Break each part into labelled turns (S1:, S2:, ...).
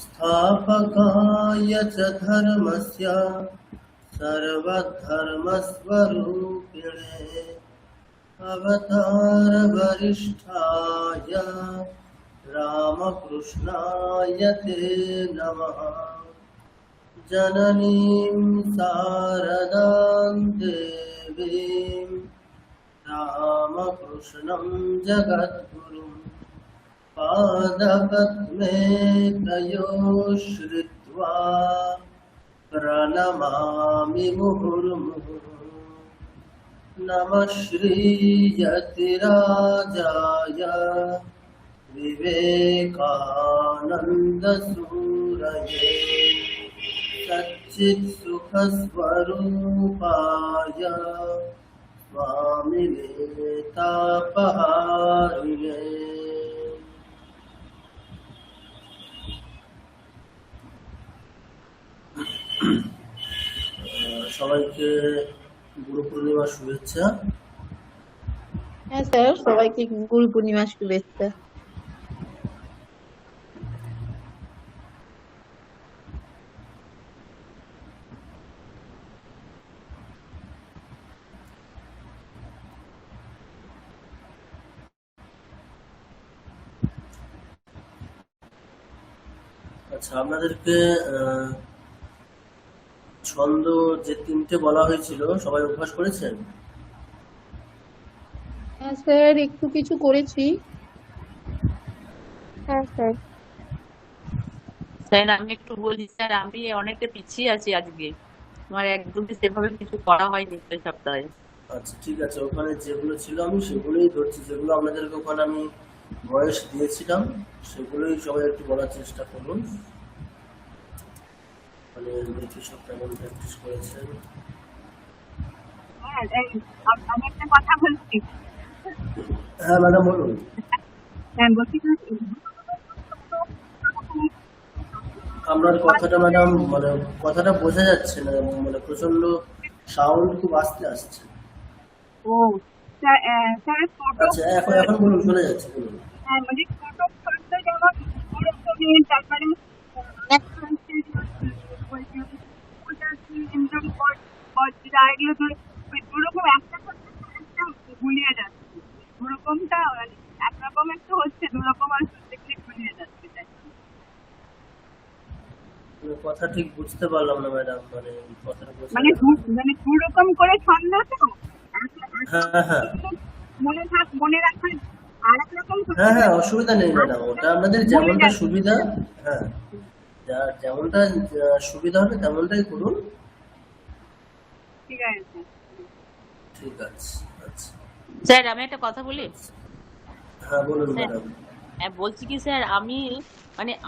S1: स्थापकाय च धर्मस्य सर्वधर्मस्वरूपिणे अवतारवरिष्ठाय रामकृष्णाय ते नमः। जननीं शारदां देवीं रामकृष्णं जगद्गुरुं पादपद्मे तयोः श्रित्वा प्रणमामि मुहुर्मुहुः। नमः श्रीयतिराजाय विवेकानन्दसूरये सच्चित्सुखस्वरूपाय स्वामिने तापहारिणे। সবাইকে গুরু পূর্ণিমার শুভেচ্ছা।
S2: হ্যাঁ স্যার, সবাইকে গুরু পূর্ণিমার শুভেচ্ছা।
S1: আচ্ছা, আপনাদেরকে ছন্দ যে তিনটে বলা হয়েছিল সবাই অভ্যাস করেছেন?
S2: হ্যাঁ স্যার, একটু কিছু করেছি।
S3: হ্যাঁ স্যার।
S4: স্যার আমি একটু বলি স্যার, আমি অনেকটা পিছিয়ে আছি আজকে, আমার একদমই সেভাবে কিছু করা হয়নি এই সপ্তাহে।
S1: আচ্ছা ঠিক আছে, ওখানে যেগুলো ছিল আমি সেগুলোই ধরছি, যেগুলো আপনাদেরকে ওখানে আমি ভয়েস দিয়েছিলাম সেগুলোই সবাই একটু বলার চেষ্টা করুন। মানে দেখি সব কেমন প্র্যাকটিস করেছেন।
S3: আমি একটা কথা বলছি।
S1: হ্যাঁ ম্যাডাম বলুন।
S3: হ্যাঁ বলছি,
S1: আপনার কথাটা ম্যাডাম মানে কথাটা বোঝা যাচ্ছে না, মানে প্রচন্ড সাউন্ড খুব আস্তে আসছে।
S3: ও স্যার ফটো,
S1: আচ্ছা এখন এখন বলুন, শোনা যাচ্ছে, বলুন।
S3: হ্যাঁ মানে ফটো ফটো যেমন তারপরে দুরকম একটা গুলিয়ে যাচ্ছে, দুরকমটা একরকম একটু হচ্ছে, দুরকম আর দেখলে গুলিয়ে যাচ্ছে।
S1: কথা ঠিক বুঝতে পারলাম না ম্যাডাম, মানে কথাটা
S3: মানে দুরকম করে ছন্দ তো,
S1: হ্যাঁ হ্যাঁ
S3: মনে রাখার আর এক রকম।
S1: হ্যাঁ হ্যাঁ অসুবিধা নেই ম্যাডাম, ওটা আপনাদের যেমনটা সুবিধা, হ্যাঁ যেমনটা সুবিধা হবে তেমনটাই করুন।
S3: ঠিক আছে
S1: ঠিক আছে। আচ্ছা
S4: স্যার আমি একটা কথা বলি।
S1: হ্যাঁ বলুন ম্যাডাম।
S4: হ্যাঁ বলছি কি স্যার,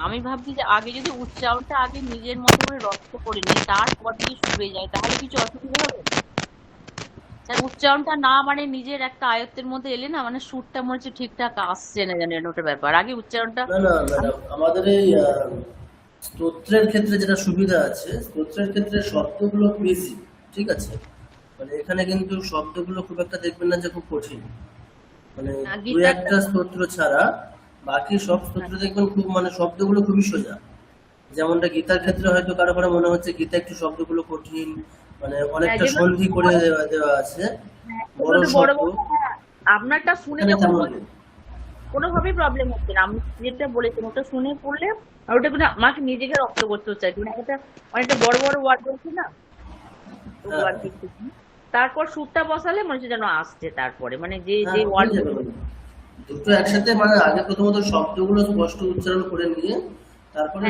S4: আমি ভাবছি যে আগে যদি উচ্চারণটা আগে নিজের মতো করে রপ্ত করে নিই, তারপর দিয়ে শুয়ে যায়, তাহলে কিছু অসুবিধা হবে স্যার? উচ্চারণটা না মানে নিজের একটা আয়ত্তের মধ্যে এলে না, মানে সুরটা মনে হচ্ছে ঠিকঠাক আসছে না, জানেন ওটা ব্যাপার। আগে উচ্চারণটা
S1: না না ম্যাডাম, আমাদের এই স্তোত্রের ক্ষেত্রে যেটা সুবিধা আছে, স্তোত্রের ক্ষেত্রে শব্দগুলো বেশি, ঠিক আছে, মানে এখানে কিন্তু শব্দগুলো খুব একটা দেখবেন না যে খুব কঠিন, মানে দু একটা স্তোত্র ছাড়া বাকি সব স্তোত্র দেখবেন খুব মানে শব্দগুলো খুবই সোজা। যেমনটা গীতার ক্ষেত্রে হয়তো কারো কারো মনে হচ্ছে গীতা একটু শব্দগুলো কঠিন, মানে অনেকটা সন্ধি করে দেওয়া আছে, বড় শব্দ।
S4: আপনারটা শুনে কোনোভাবেই প্রবলেম হচ্ছে না, আমি যেটা বলেছেন ওটা শুনে পড়লে আর ওটা কিন্তু আমাকে নিজেকে রপ্ত করতে হচ্ছে। অনেকটা বড় বড় ওয়ার্ড বলছি না, তারপর সুরটা বসালে মনে হচ্ছে যেন আসছে, তারপরে মানে যে যে ওয়ার্ড
S1: দুটো একসাথে, মানে আগে প্রথমত শব্দগুলো স্পষ্ট উচ্চারণ করে নিয়ে তারপরে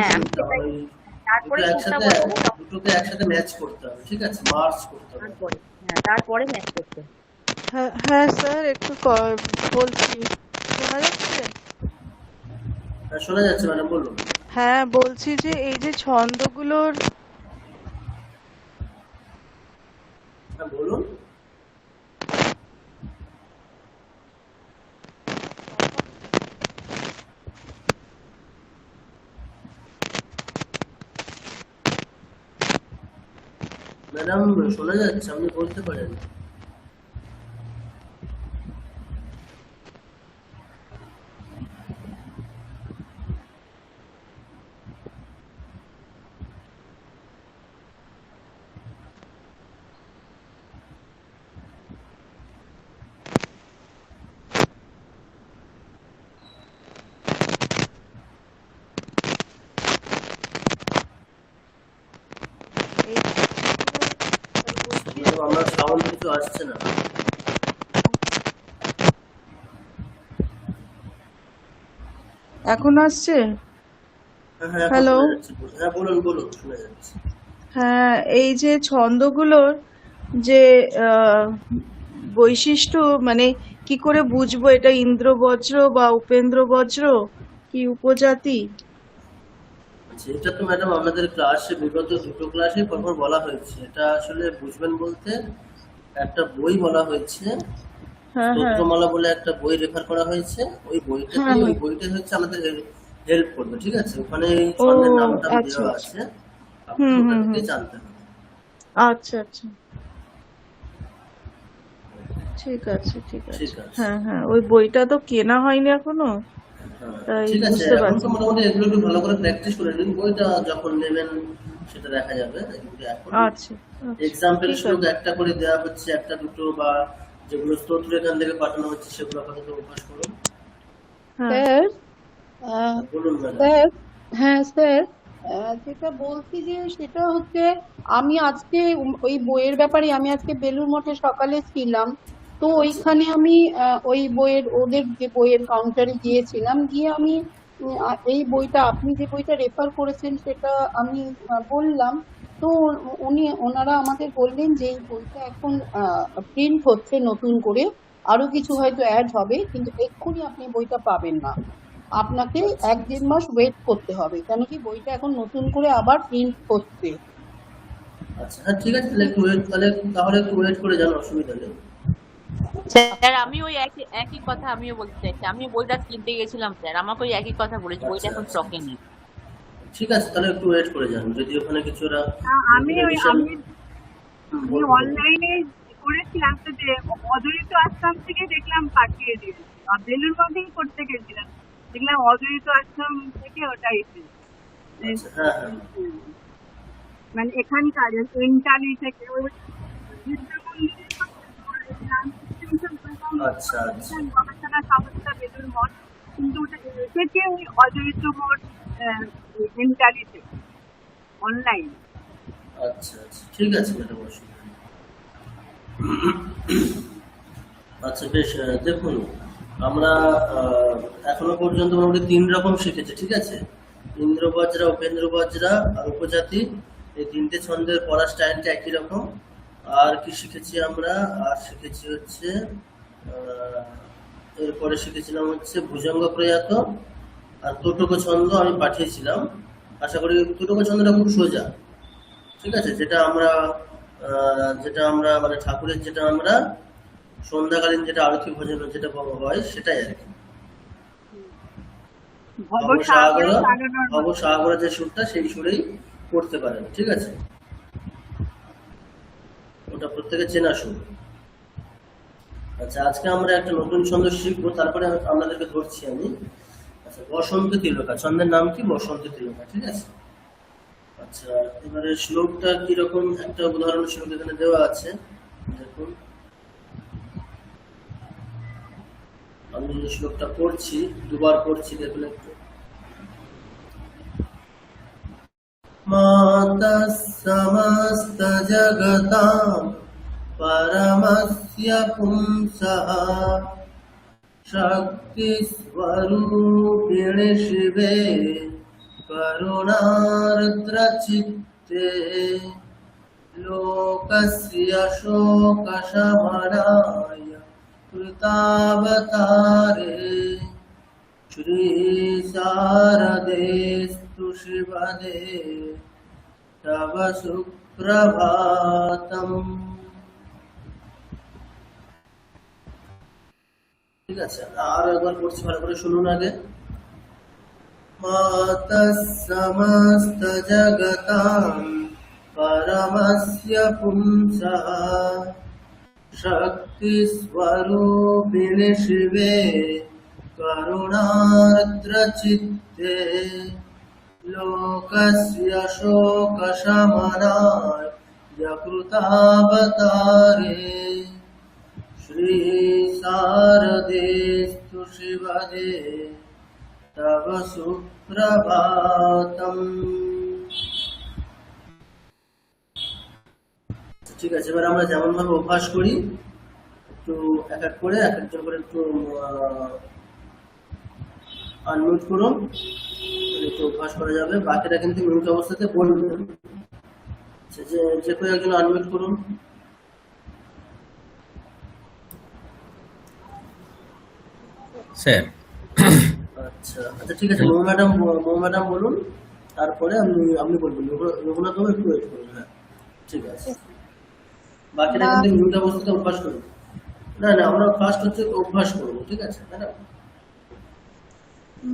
S1: দুটোকে একসাথে ম্যাচ করতে হবে, ঠিক আছে, মার্চ করতে হবে,
S4: তারপরে ম্যাচ করতে হবে।
S5: হ্যাঁ স্যার, একটু বলছি, শোনা যাচ্ছে?
S1: হ্যাঁ শোনা যাচ্ছে ম্যাডাম, বলুন।
S5: হ্যাঁ বলছি যে এই যে ছন্দগুলোর,
S1: হ্যাঁ বলুন। ম্যাডাম শোনা যাচ্ছে, আপনি বলতে পারেন। কিন্তু আসছে না।
S5: এখন আসছে?
S1: হ্যাঁ হ্যাঁ, এখন
S5: হ্যালো।
S1: শোনা যাচ্ছে। হ্যাঁ বলুন বলুন, শোনা যাচ্ছে।
S5: হ্যাঁ, এই যে ছন্দগুলোর যে আহ, বৈশিষ্ট্য, মানে কি করে বুঝবো এটা ইন্দ্র বজ্র বা উপেন্দ্র বজ্র কি উপজাতি?
S1: আচ্ছা, এটা তো ম্যাডাম আমাদের ক্লাসে বিগত দুটো ক্লাসে পরপর বলা হয়েছে। এটা আসলে বুঝবেন বলতে একটা বই বলা হয়েছে,
S5: হ্যাঁ হ্যাঁ
S1: স্তোত্রমালা বলে একটা বই রেফার করা হয়েছে। ওই
S5: হ্যাঁ
S1: বইটাতেই, ওই
S5: হ্যাঁ।
S1: বইটা হচ্ছে আমাদের হেল্প করবে, ঠিক আছে? ওখানে এই
S5: ও,
S1: ছন্দের নাম টাম
S5: আচ্ছা
S1: দেওয়া
S5: আচ্ছা।
S1: আছে, আপনাকে
S5: হুম
S1: ওটা
S5: হুম
S1: থেকে
S5: হুম।
S1: জানতে হবে।
S5: আচ্ছা আচ্ছা, ঠিক আছে ঠিক আছে।
S1: ঠিক আছে।
S5: হ্যাঁ হ্যাঁ, ওই বইটা তো কেনা হয়নি এখনো,
S1: হ্যাঁ,
S5: তাই
S1: ঠিক আছে,
S5: বুঝতে
S1: এখন তো
S5: পারছি না।
S1: মোটামুটি এগুলো একটু ভালো করে প্র্যাকটিস করে নিন। বইটা যখন নেবেন সেটা দেখা যাবে, কিন্তু এখন
S5: আচ্ছা আচ্ছা,
S1: এক্সাম্পল
S5: ঠিক
S1: স্বরূপ
S5: আছে।
S1: একটা করে দেওয়া হচ্ছে, একটা দুটো, বা যেগুলো স্তোত্র এখান থেকে পাঠানো হচ্ছে সেগুলো আপাতত অভ্যাস করুন।
S5: হ্যাঁ
S2: স্যার, আহ,
S1: বলুন ম্যাডাম।
S2: স্যার, হ্যাঁ স্যার, যেটা বলছি যে সেটা হচ্ছে আমি আজকে ওই বইয়ের ব্যাপারে আমি আজকে বেলুড় মঠে সকালে ছিলাম। তো
S1: আচ্ছা
S2: ওইখানে আমি ওই বইয়ের ওদের যে বইয়ের কাউন্টারে গিয়েছিলাম, গিয়ে আমি এই বইটা আপনি যে বইটা রেফার করেছেন সেটা আমি বললাম। তো ওনারা আমাদের বললেন যে এই বইটা এখন প্রিন্ট হচ্ছে নতুন করে, আরো কিছু হয়তো অ্যাড হবে, কিন্তু এক্ষুনি আপনি বইটা পাবেন না, আপনাকে
S1: আচ্ছা
S2: 1-1.5 মাস ওয়েট করতে হবে, কেন কি বইটা এখন নতুন করে আবার প্রিন্ট হচ্ছে।
S1: আচ্ছা, হ্যাঁ ঠিক আছে, তাহলে একটু ওয়েট, তাহলে একটু ওয়েট করে যান, অসুবিধা নেই।
S4: স্যার আমি ওই একই একই কথা আমিও বলতে চাইছি, আমি বইটা কিনতে গেছিলাম স্যার, আমাকে ওই একই কথা বলেছে, বইটা
S1: আচ্ছা
S4: এখন
S1: আচ্ছা
S4: স্টকে
S1: আচ্ছা,
S4: নেই।
S1: ঠিক আছে, তাহলে একটু ওয়েট করে যান, যদি ওখানে কিছু ওরা
S3: আমি
S1: নতুন
S3: ওই
S1: এডিশন।
S3: আমি আমি
S1: বলুন বলুন।
S3: অনলাইনে করেছিলাম তো, যে অজড়িত আশ্রম থেকে দেখলাম পাঠিয়ে দিয়েছে, আর বেলুর মধ্যেই করতে গেছিলাম, দেখলাম অজড়িত আশ্রম থেকে ওটা এসেছে।
S1: আচ্ছা হ্যাঁ হ্যাঁ,
S3: হুম, মানে এখানকার ইন্টালি থেকে ওই বিদ্যা মন্দিরের পাশে ওই রামকৃষ্ণ
S1: আচ্ছা আচ্ছা
S3: গবেষণা সংস্থা বেলুর মঠ, কিন্তু ওটা এসেছে ওই অজড়িত মঠ ইন্টালি থেকে, অনলাইন।
S1: আচ্ছা আচ্ছা, ঠিক আছে ম্যাডাম, অসুবিধা নেই। আচ্ছা বেশ, দেখুন আমরা এখনো পর্যন্ত মোটামুটি 3 রকম শিখেছি, ঠিক আছে? ইন্দ্র বজ্রা, উপেন্দ্র বজ্রা আর উপজাতি, এই 3টে ছন্দের পড়ার স্টাইলটা একই রকম। আর কি শিখেছি আমরা? আর শিখেছি হচ্ছে আহ, এরপরে শিখেছিলাম হচ্ছে ভুজঙ্গ প্রয়াত আর তোটক ছন্দ আমি পাঠিয়েছিলাম। আশা করি তোটক ছন্দটা খুব সোজা, ঠিক আছে? যেটা আমরা মানে ঠাকুরের যেটা আমরা সন্ধ্যাকালীন যেটা আরতি ভজন যেটা হয় সেটাই আর কি।
S3: ভবসাগরে সাগরের মতো।
S1: ভবসাগরে যে সুরটা, সেই সুরেই করতে পারেন, ঠিক আছে? ওটা প্রত্যেকে চেনা সুর। আচ্ছা, আজকে আমরা একটা নতুন ছন্দ শিখবো, তারপরে আপনাদেরকে ধরছি আমি। আচ্ছা, বসন্ত তিলকা ছন্দের নাম কি? বসন্ত তিলকা, ঠিক আছে? আচ্ছা, এবারে শ্লোকটা কিরকম, একটা উদাহরণ শ্লোক এখানে দেওয়া আছে, দেখুন। আমি এই শ্লোকটা পড়ছি, দুবার পড়ছি, দেখুন একটু। মাতা সমস্ত জগতাম পরমস্য পুংসঃ শক্তি স্বরূপিণী শিবে করুণার্দ্র চিত্তে লোকস্য শোকশমনায় কৃতাবতারে শ্রী শারদেস্তু শিবদে তব সুপ্রভাতম। ঠিক আছে, আর একবার পড়ছি, ভালো করে শুনুন আগে। মাতা সমস্ত জগতাম পরমস্য পুংসঃ শক্তি স্বরূপিণী শিবে করুণার্দ্র চিত্তে লোকস্য শোকশমনায় কৃতাবতারে শ্রী শারদেস্তু শিবদে তব সুপ্রভাতম। ঠিক আছে, এবার আমরা যেমন ভাবে অভ্যাস করি একটু এক এক করে এক একজন করে একটু আনমিউট করুন, একটু অভ্যাস করা যাবে। বাকিরা কিন্তু মিউট অবস্থাতে বলবেন। আচ্ছা, যে যে কেউ একজন আনমিউট করুন।
S6: স্যার।
S1: আচ্ছা আচ্ছা, ঠিক আছে, মৌ ম্যাডাম বলুন, তারপরে আপনি বলবেন। রঘুনাথ বাবু একটু ওয়েট করুন। হ্যাঁ, ঠিক আছে, বাকিরা কিন্তু মিউট অবস্থাতে অভ্যাস করুন। না না, আমরা ফার্স্ট হচ্ছে অভ্যাস করবো, ঠিক আছে ম্যাডাম?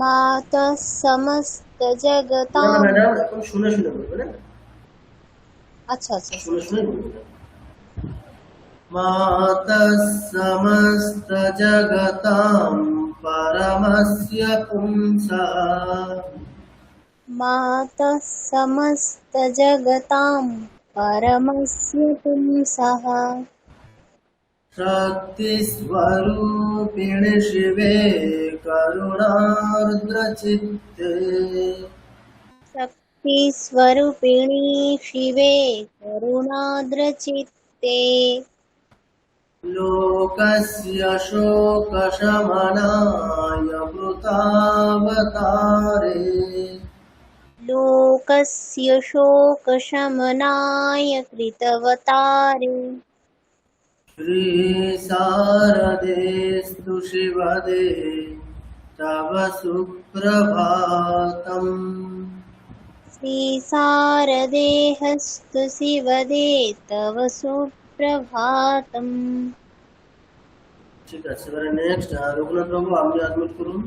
S7: मातः समस्त
S1: না না
S7: जगतां।
S1: ম্যাডাম, এখন শুনে শুনে বলবেন। হ্যাঁ,
S7: अच्छा अच्छा
S1: শুনে শুনে বলবেন। मातः समस्त जगतां परमस्य पुंसः
S7: मातः समस्त जगतां परमस्य पुंसः
S1: शक्तिस्वरूपिणि शिवे करुणार्द्रचित्ते
S7: शक्तिस्वरूपिणी शिवे करुणार्द्रचित्ते
S1: लोकस्य शोकशमनाय कृतावतारे
S7: लोकस्य शोकशमनाय कृतवतारे
S1: श्रीशारदेस्तु शिवदे तव सुप्रभातम्
S7: श्रीशारदेहस्तु शिवदे तव सुप्रभातम्।
S1: ঠিক আছে, এবারে নেক্সট রঘুনাথ বাবু আপনি আনমিউট করুন।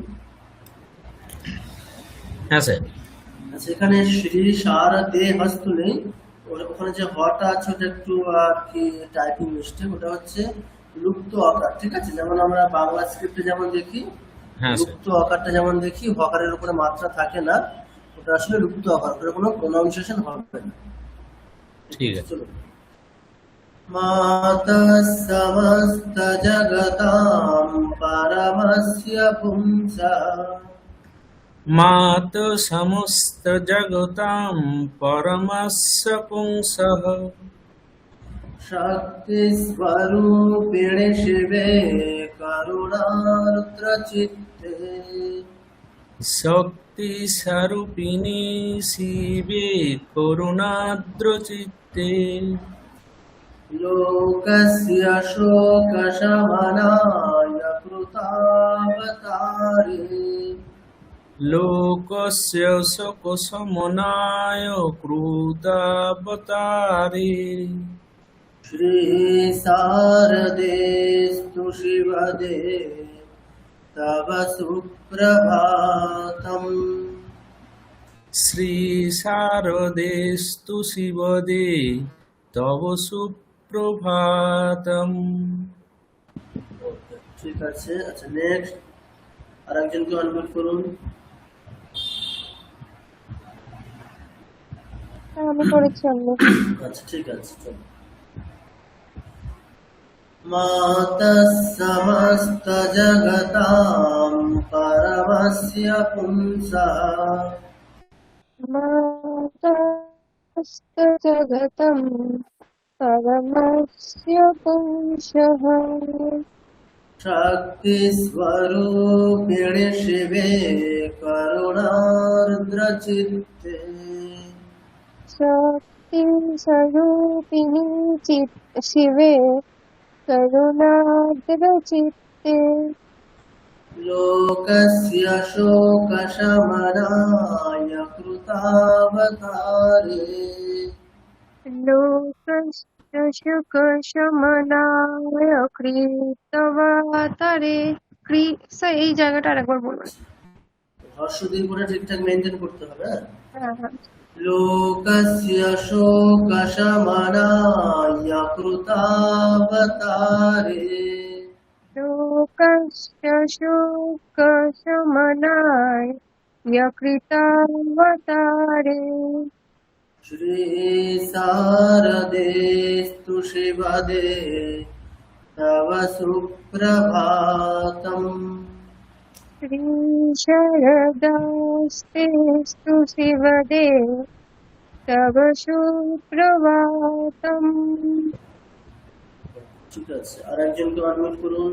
S6: হ্যাঁ স্যার।
S1: আচ্ছা, এখানে শ্রী শারদে হস্তু নেই, ওখানে যে হটা আছে ওটা একটু আর কি টাইপিং মিস্টেক, ওটা হচ্ছে লুপ্ত আকার। ঠিক আছে, যেমন আমরা বাংলা স্ক্রিপ্টে যেমন দেখি
S6: হ্যাঁ স্যার।
S1: লুপ্ত আকারটা যেমন দেখি হকারের উপরে মাত্রা থাকে না, ওটা আসলে লুপ্ত আকার, ওটা কোনো প্রোনাউন্সিয়েশন হবে না।
S6: ঠিক আছে।
S1: চলো। मातः समस्त जगतां परमस्य पुंसः
S6: मातः समस्त जगतां परमस्य पुंसः
S1: शक्तिस्वरूपिणि शिवे करुणार्द्रचित्ते
S6: शक्तिस्वरूपिणी शिवे करुणार्द्रचित्ते
S1: लोकस्य शोकशमनाय कृतावतारे
S6: लोकस्य शोकशमनाय कृतावतारे
S1: श्रीशारदेस्तु शिवदे तव सुप्रभातम्
S6: श्रीशारदेस्तु शिवदे तव সুপ্রভাতম।
S1: ঠিক আছে। আচ্ছা, নেক্সট আরেকজনকে আনমিউট করুন।
S2: আমি করেছি আমি।
S1: আচ্ছা, ঠিক আছে, চলো। मातः समस्त जगतां परमस्य पुंसः
S2: मातस्तु जगतं परमस्य पुंसः
S1: शक्तिस्वरूपिणि शिवे करुणार्द्रचित्ते
S2: शक्तिस्वरूपिणी शिवे करुणार्द्रचित्ते
S1: लोकस्य शोकशमनाय कृतावतारे
S2: लोकस्य सुखशमनाय কৃতবতারে স্যার এই জায়গাটা আরেকবার বলবেন।
S1: হর্ষ দীর্ঘটা ঠিকঠাক মেনটেন করতে হবে।
S2: হ্যাঁ হ্যাঁ।
S1: लोकस्य शोकशमनाय कृतावतारे
S2: लोकस्य शोकशमनाय কৃতবতারে
S1: श्रीशारदेस्तु शिवदे तव सुप्रभातम्
S2: श्रीशरदास्तेस्तु शिवदे तव सुप्रभातम्।
S1: ঠিক আছে, আর একজনকে আনমিউট করুন।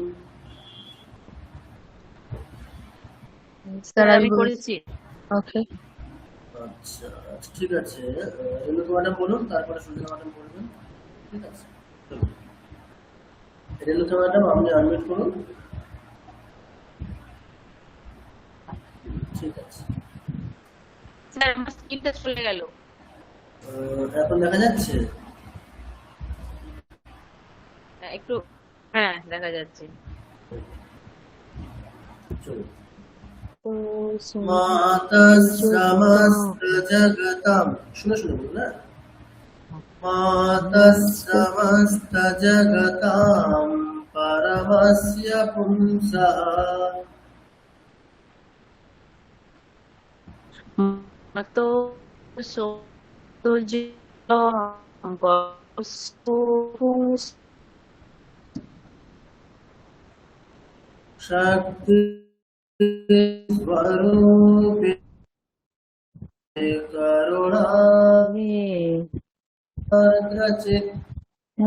S5: স্যার
S4: আমি
S5: আমি বলছি।
S4: করেছি।
S5: ওকে।
S1: আচ্ছা আচ্ছা, ঠিক আছে, রেণুকা ম্যাডাম বলুন, তারপরে সুজনা ম্যাডাম বলবেন। ঠিক আছে, চলুন। রেণুকা ম্যাডাম আপনি আনমিউট করুন। ঠিক আছে,
S4: স্যার আমার স্ক্রিনটা চলে গেল।
S1: এখন দেখা যাচ্ছে?
S4: একটু, হ্যাঁ দেখা যাচ্ছে।
S1: চলুন। মাতঃ সমস্ত জগতাম, শুনে শুনে বলুন না। মাতঃ সমস্ত জগতাম পরমস্য পুংসঃ
S4: তো
S1: শক্তি স্বরূপে করুণা চিত্তে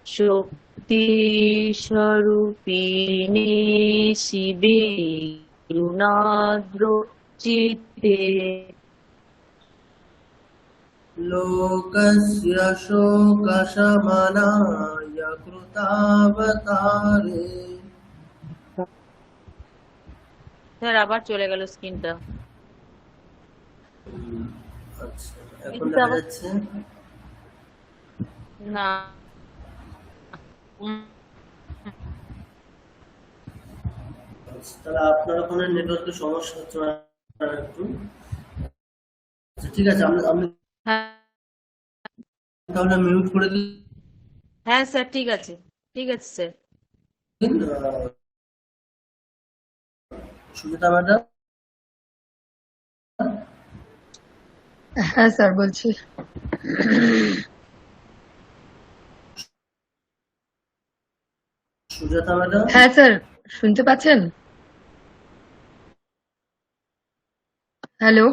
S4: শক্তি স্বরূপিণী শিবে করুণাদ্র চিত্তে
S1: লোকস্য শোকশমনায় কৃতাবতারে।
S4: স্যার আবার চলে গেল স্ক্রিনটা।
S1: আচ্ছা, এখন দেখা যাচ্ছে?
S4: না
S1: আচ্ছা, তাহলে আপনার ওখানে নেটওয়ার্কের সমস্যা হচ্ছে না একটু। আচ্ছা, ঠিক আছে, আপনি
S4: হ্যাঁ
S1: তাহলে মিউট করে দিন।
S4: হ্যাঁ স্যার ঠিক আছে, ঠিক আছে স্যার।
S1: সুমিতা ম্যাডাম,
S8: হ্যাঁ স্যার বলছি।
S1: সুজাতা ম্যাডাম,
S8: হ্যাঁ স্যার শুনতে পাচ্ছেন? হ্যালো,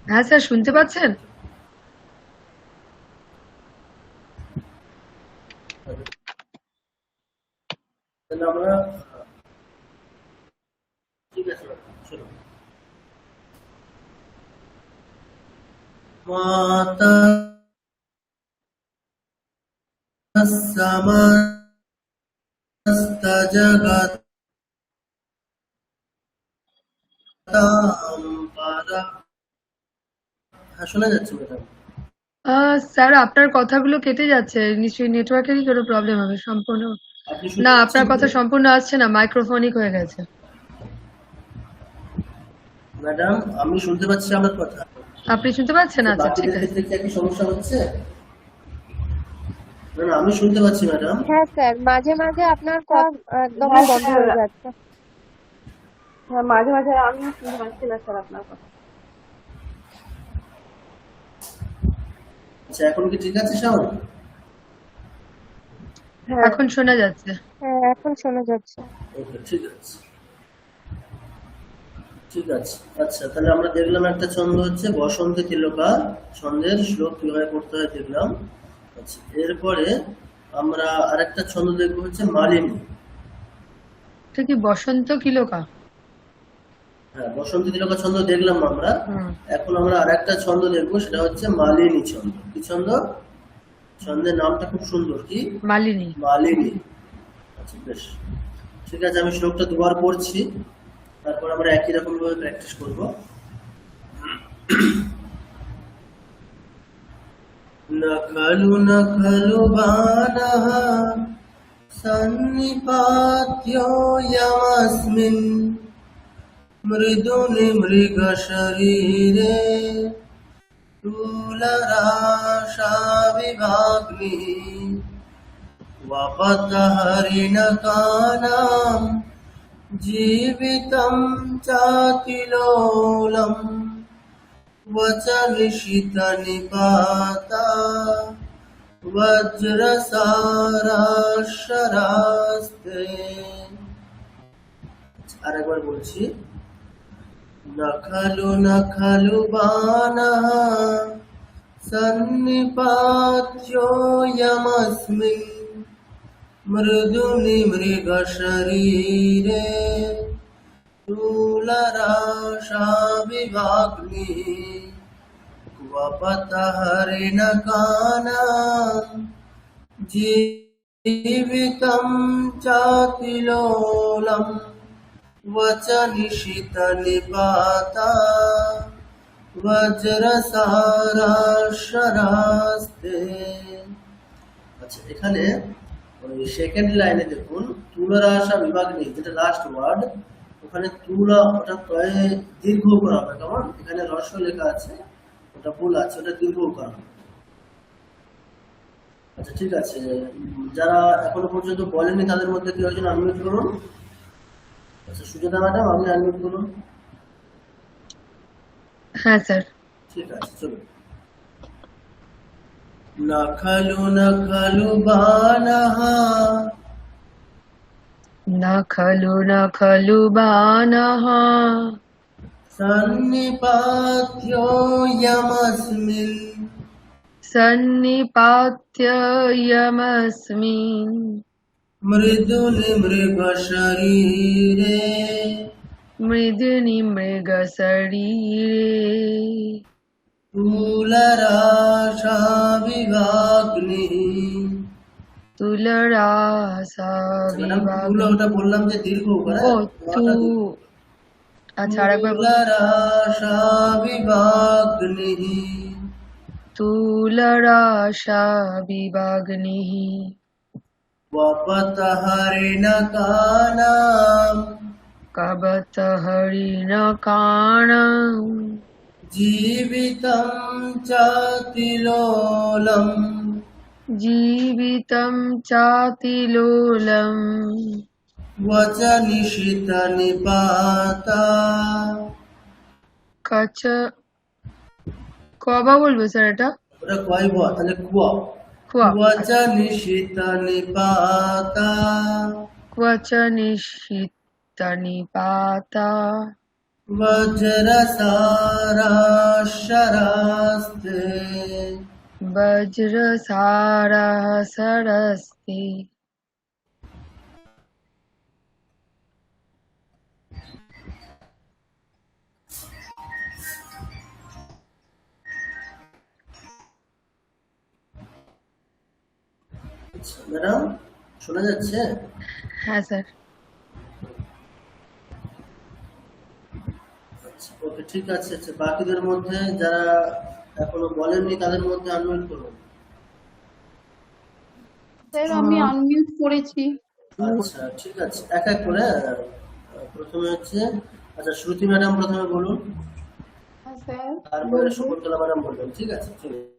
S8: হ্যাঁ স্যার শুনতে পাচ্ছেন?
S1: তাহলে আমরা, ঠিক আছে ম্যাডাম, চলো। মাতঃ সমস্ত জগতাম হ্যাঁ, শোনা যাচ্ছে ম্যাডাম?
S8: স্যার আপনার কথাগুলো কেটে যাচ্ছে, নিশ্চয়ই নেটওয়ার্কেরই কোনো প্রবলেম হবে। সম্পূর্ণ
S1: আপনি শুনতে
S8: না,
S1: পাচ্ছেন
S8: আপনার কথা
S1: তো?
S8: সম্পূর্ণ আসছে না, মাইক্রোফোনিক হয়ে গেছে।
S1: ম্যাডাম আমি শুনতে পাচ্ছি আমার কথা।
S8: আপনি শুনতে পাচ্ছেন? আচ্ছা ঠিক
S1: বাকিদের
S8: আছে।
S1: ক্ষেত্রে কি একই সমস্যা হচ্ছে? না না, আমি শুনতে পাচ্ছি ম্যাডাম।
S7: হ্যাঁ স্যার, মাঝে মাঝে আপনার কথা একদমই বন্ধ হয়ে যাচ্ছে।
S2: হ্যাঁ, মাঝে মাঝে আমি শুনতে পাচ্ছি না স্যার আপনার কথা।
S1: আচ্ছা, এখন কি ঠিক আছে সাউন্ড?
S2: হ্যাঁ
S8: এখন শোনা যাচ্ছে।
S7: হ্যাঁ এখন শোনা যাচ্ছে।
S1: ওকে, ঠিক আছে, ঠিক আছে। আচ্ছা, তাহলে আমরা দেখলাম একটা ছন্দ হচ্ছে বসন্তে তিলকা, ছন্দের শ্লোক কিভাবে পড়তে হয় দেখলাম। আচ্ছা, এরপরে আমরা আরেকটা ছন্দ দেখবো হচ্ছে মালিনী।
S8: এটা কি বসন্ত কিলোকা?
S1: হ্যাঁ, বসন্ত তিলকা ছন্দ দেখলাম আমরা।
S8: হুম।
S1: এখন আমরা আরেকটা ছন্দ দেখবো, সেটা হচ্ছে মালিনী ছন্দ। কি ছন্দ? ছন্দের নামটা খুব সুন্দর, কি?
S8: মালিনী।
S1: মালিনী। আচ্ছা, বেশ, ঠিক আছে, আমি শ্লোকটা দুবার পড়ছি, তারপর আমরা একই রকম ভাবে প্র্যাকটিস করব। নখলু নখলু বানঃ সন্নিপাত্য ইয়ামস্মিন মৃদুনি মৃগ শরীরে স্থূলরাশা বিভাগ্নি वपतः हरिणकानां जीवितं चातिलोलं वचनिशितनिपाता वज्रसाराशरास्ते। আরেকবার বলছি, न खलु बाणः सन्निपात्योऽयमस्मिन् मृदुनि मृगशरीरे स्थूलराशाविवाग्निः क्वपतः हरिणकानां जीवितं चातिलोलं वचनिशितनिपाता वज्रसाराशरास्ते। আচ্ছা, এখানে ওই সেকেন্ড লাইনে দেখুন তুলারাশা বিভাগ নেই, যেটা লাস্ট ওয়ার্ড, ওখানে তুলা ওটা তয়ে দীর্ঘ করা হবে, কেমন এখানে রস্য লেখা আছে, ওটা ভুল আছে, ওটা দীর্ঘ করা হবে। আচ্ছা ঠিক আছে, যারা এখনো পর্যন্ত বলেনি তাদের মধ্যে কেউ একজন আনমিউট করুন। আচ্ছা সুজাতা ম্যাডাম, আপনি আনমিউট করুন।
S8: হ্যাঁ স্যার।
S1: ঠিক আছে, চলুন। न खलु बाणः
S8: न खलु बाणः
S1: सन्निपात्योऽयमस्मिन्
S8: सन्निपात्ययमस्मिन्
S1: मृदुनि मृगशरीरे
S8: मृदुनि मृगशरीरे
S1: তুলারাশাবিভাগ্নিः।
S8: তুলারাশাবিভাগ্নিः।
S1: ওটা বললাম যে দীর্ঘ করে,
S8: ও তু, আচ্ছা আরেকবার
S1: তুলারাশাবিভাগ্নিः
S8: তুলারাশাবিভাগ্নিः
S1: वपतः हरिणकानां
S8: कबतः हरिणकाणां
S1: जीवितं चातिलोलं
S8: जीवितं चातिलोलं
S1: वचनिशितनिपाता।
S8: कच কবা বলবো স্যার এটা?
S1: ওটা কয় ব, তাহলে কুয়া
S8: কুয়া।
S1: वचनिशितनिपाता
S8: क्वच निशितनिपाता
S1: वज्रसाराशरास्ते।
S8: वज्रसारः सरस्ते।
S1: ম্যাডাম শোনা যাচ্ছে?
S8: হ্যাঁ স্যার।
S1: ওকে ঠিক আছে। আচ্ছা বাকিদের মধ্যে যারা এখনো বলেননি তাদের মধ্যে আনমিউট করুন।
S2: স্যার আমি আনমিউট করেছি।
S1: আচ্ছা ঠিক আছে, এক এক করে। প্রথমে হচ্ছে আচ্ছা শ্রুতি ম্যাডাম প্রথমে বলুন,
S2: হ্যাঁ স্যার
S1: তারপরে শকুন্তলা ম্যাডাম বলবেন। ঠিক আছে, ঠিক আছে।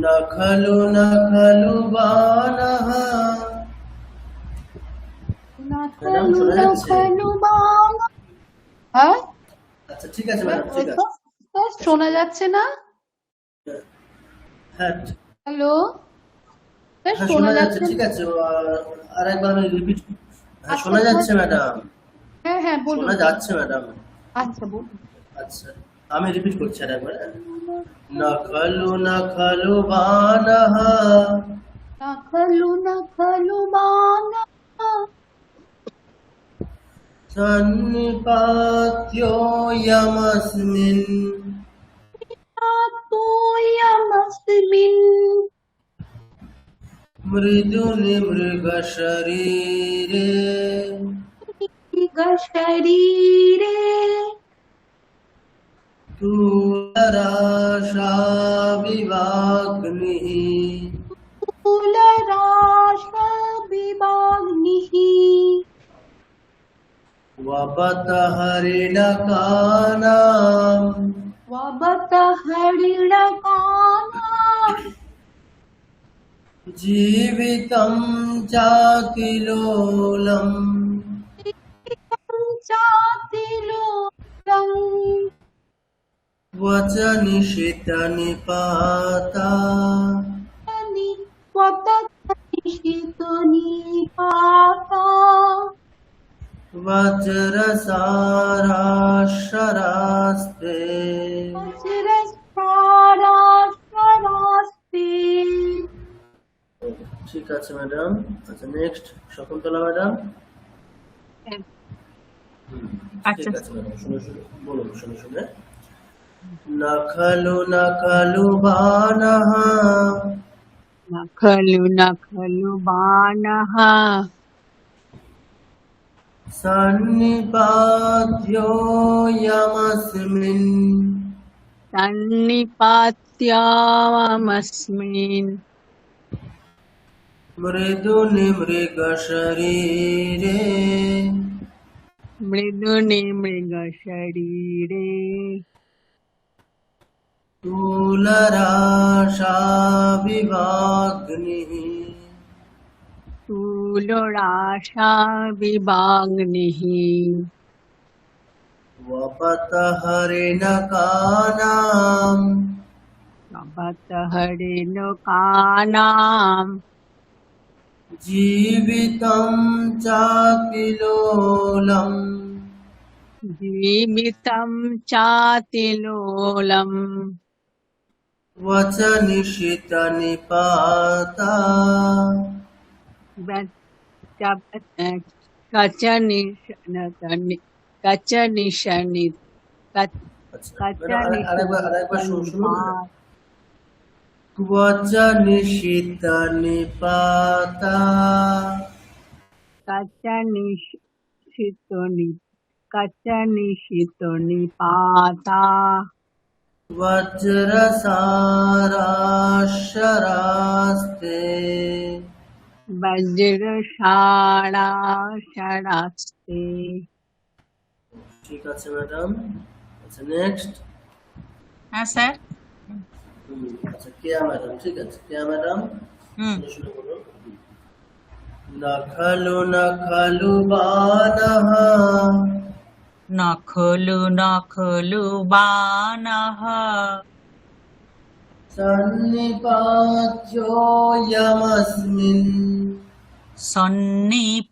S1: न खलु बाणः। ম্যাডাম শোনা যাচ্ছে?
S2: হ্যাঁ
S1: আচ্ছা ঠিক আছে ম্যাডাম, ঠিক আছে।
S2: স্যার শোনা যাচ্ছে না?
S1: হ্যাঁ
S2: হ্যালো স্যার
S1: হ্যাঁ
S2: শোনা
S1: শোনা যাচ্ছে,
S2: যাচ্ছে?
S1: ঠিক আছে। আর একবার আমি রিপিট। হ্যাঁ শোনা যাচ্ছে ম্যাডাম,
S2: হ্যাঁ হ্যাঁ বলুন।
S1: শোনা যাচ্ছে ম্যাডাম।
S2: আচ্ছা বলুন।
S1: আচ্ছা আমি রিপিট করছি আর একবার। न खलु बाणः
S2: न खलु बाणः
S1: सन्निपात्योऽयमस्मिन्
S2: तोयमस्मिन्
S1: मृदुनि मृगशरीरे
S2: मृगशरीरे
S1: तुलराशाविवाग्निः
S2: तुलराशाविवाग्निः
S1: वपतः हरिणकानां
S2: वबतः हरिणकानां
S1: जीवितं चातिलोलम्
S2: चातिलोलं
S1: वचनिशितनिपाता
S2: वदति নিশিত নিপাতা
S1: वज्रसाराशरास्ते
S2: বজ্রসারাসরাস্তে।
S1: ঠিক আছে ম্যাডাম। আচ্ছা নেক্সট শকুন্তলা ম্যাডাম।
S4: আচ্ছা
S1: ঠিক আছে ম্যাডাম, শুনে শুনে বলুন, শুনে শুনে। নখলু নখলু বানঃ
S3: नखलु बाणः
S1: सन्निपात्यो यमस्मिन्
S3: सन्निपात्यामस्मिन्
S1: मृदुनिमृगशरीरे
S3: मृदुनिमृगशरीरे
S1: स्थूलराशाविवाग्निः
S3: स्थूलराशाविवाग्निः
S1: वपतहरिणकानां
S3: कपतहरिणकानां
S1: जीवितं चातिलोलम्
S3: जीवितं चातिलोलम्
S1: वचनिशितनिपाता
S3: कचनिशनि
S1: আরেকবার শুনুন। वचनिशितनिपाता
S3: कचनिशितनिपाता
S1: वज्रसाराशरास्ते
S3: वज्रशाराशरास्ते।
S1: ঠিক আছে ম্যাডাম। আচ্ছা নেক্সট।
S4: হ্যাঁ স্যার।
S1: আচ্ছা কেয়া ম্যাডাম। ঠিক আছে কেয়া ম্যাডাম, শুনে শুনে বলুন। নখলু নখলু বানঃ
S4: নখলু নখলু বানঃ
S1: সন্নিপাত্यो यमस्मिन्
S4: সন্নিপাতয়স্মিन्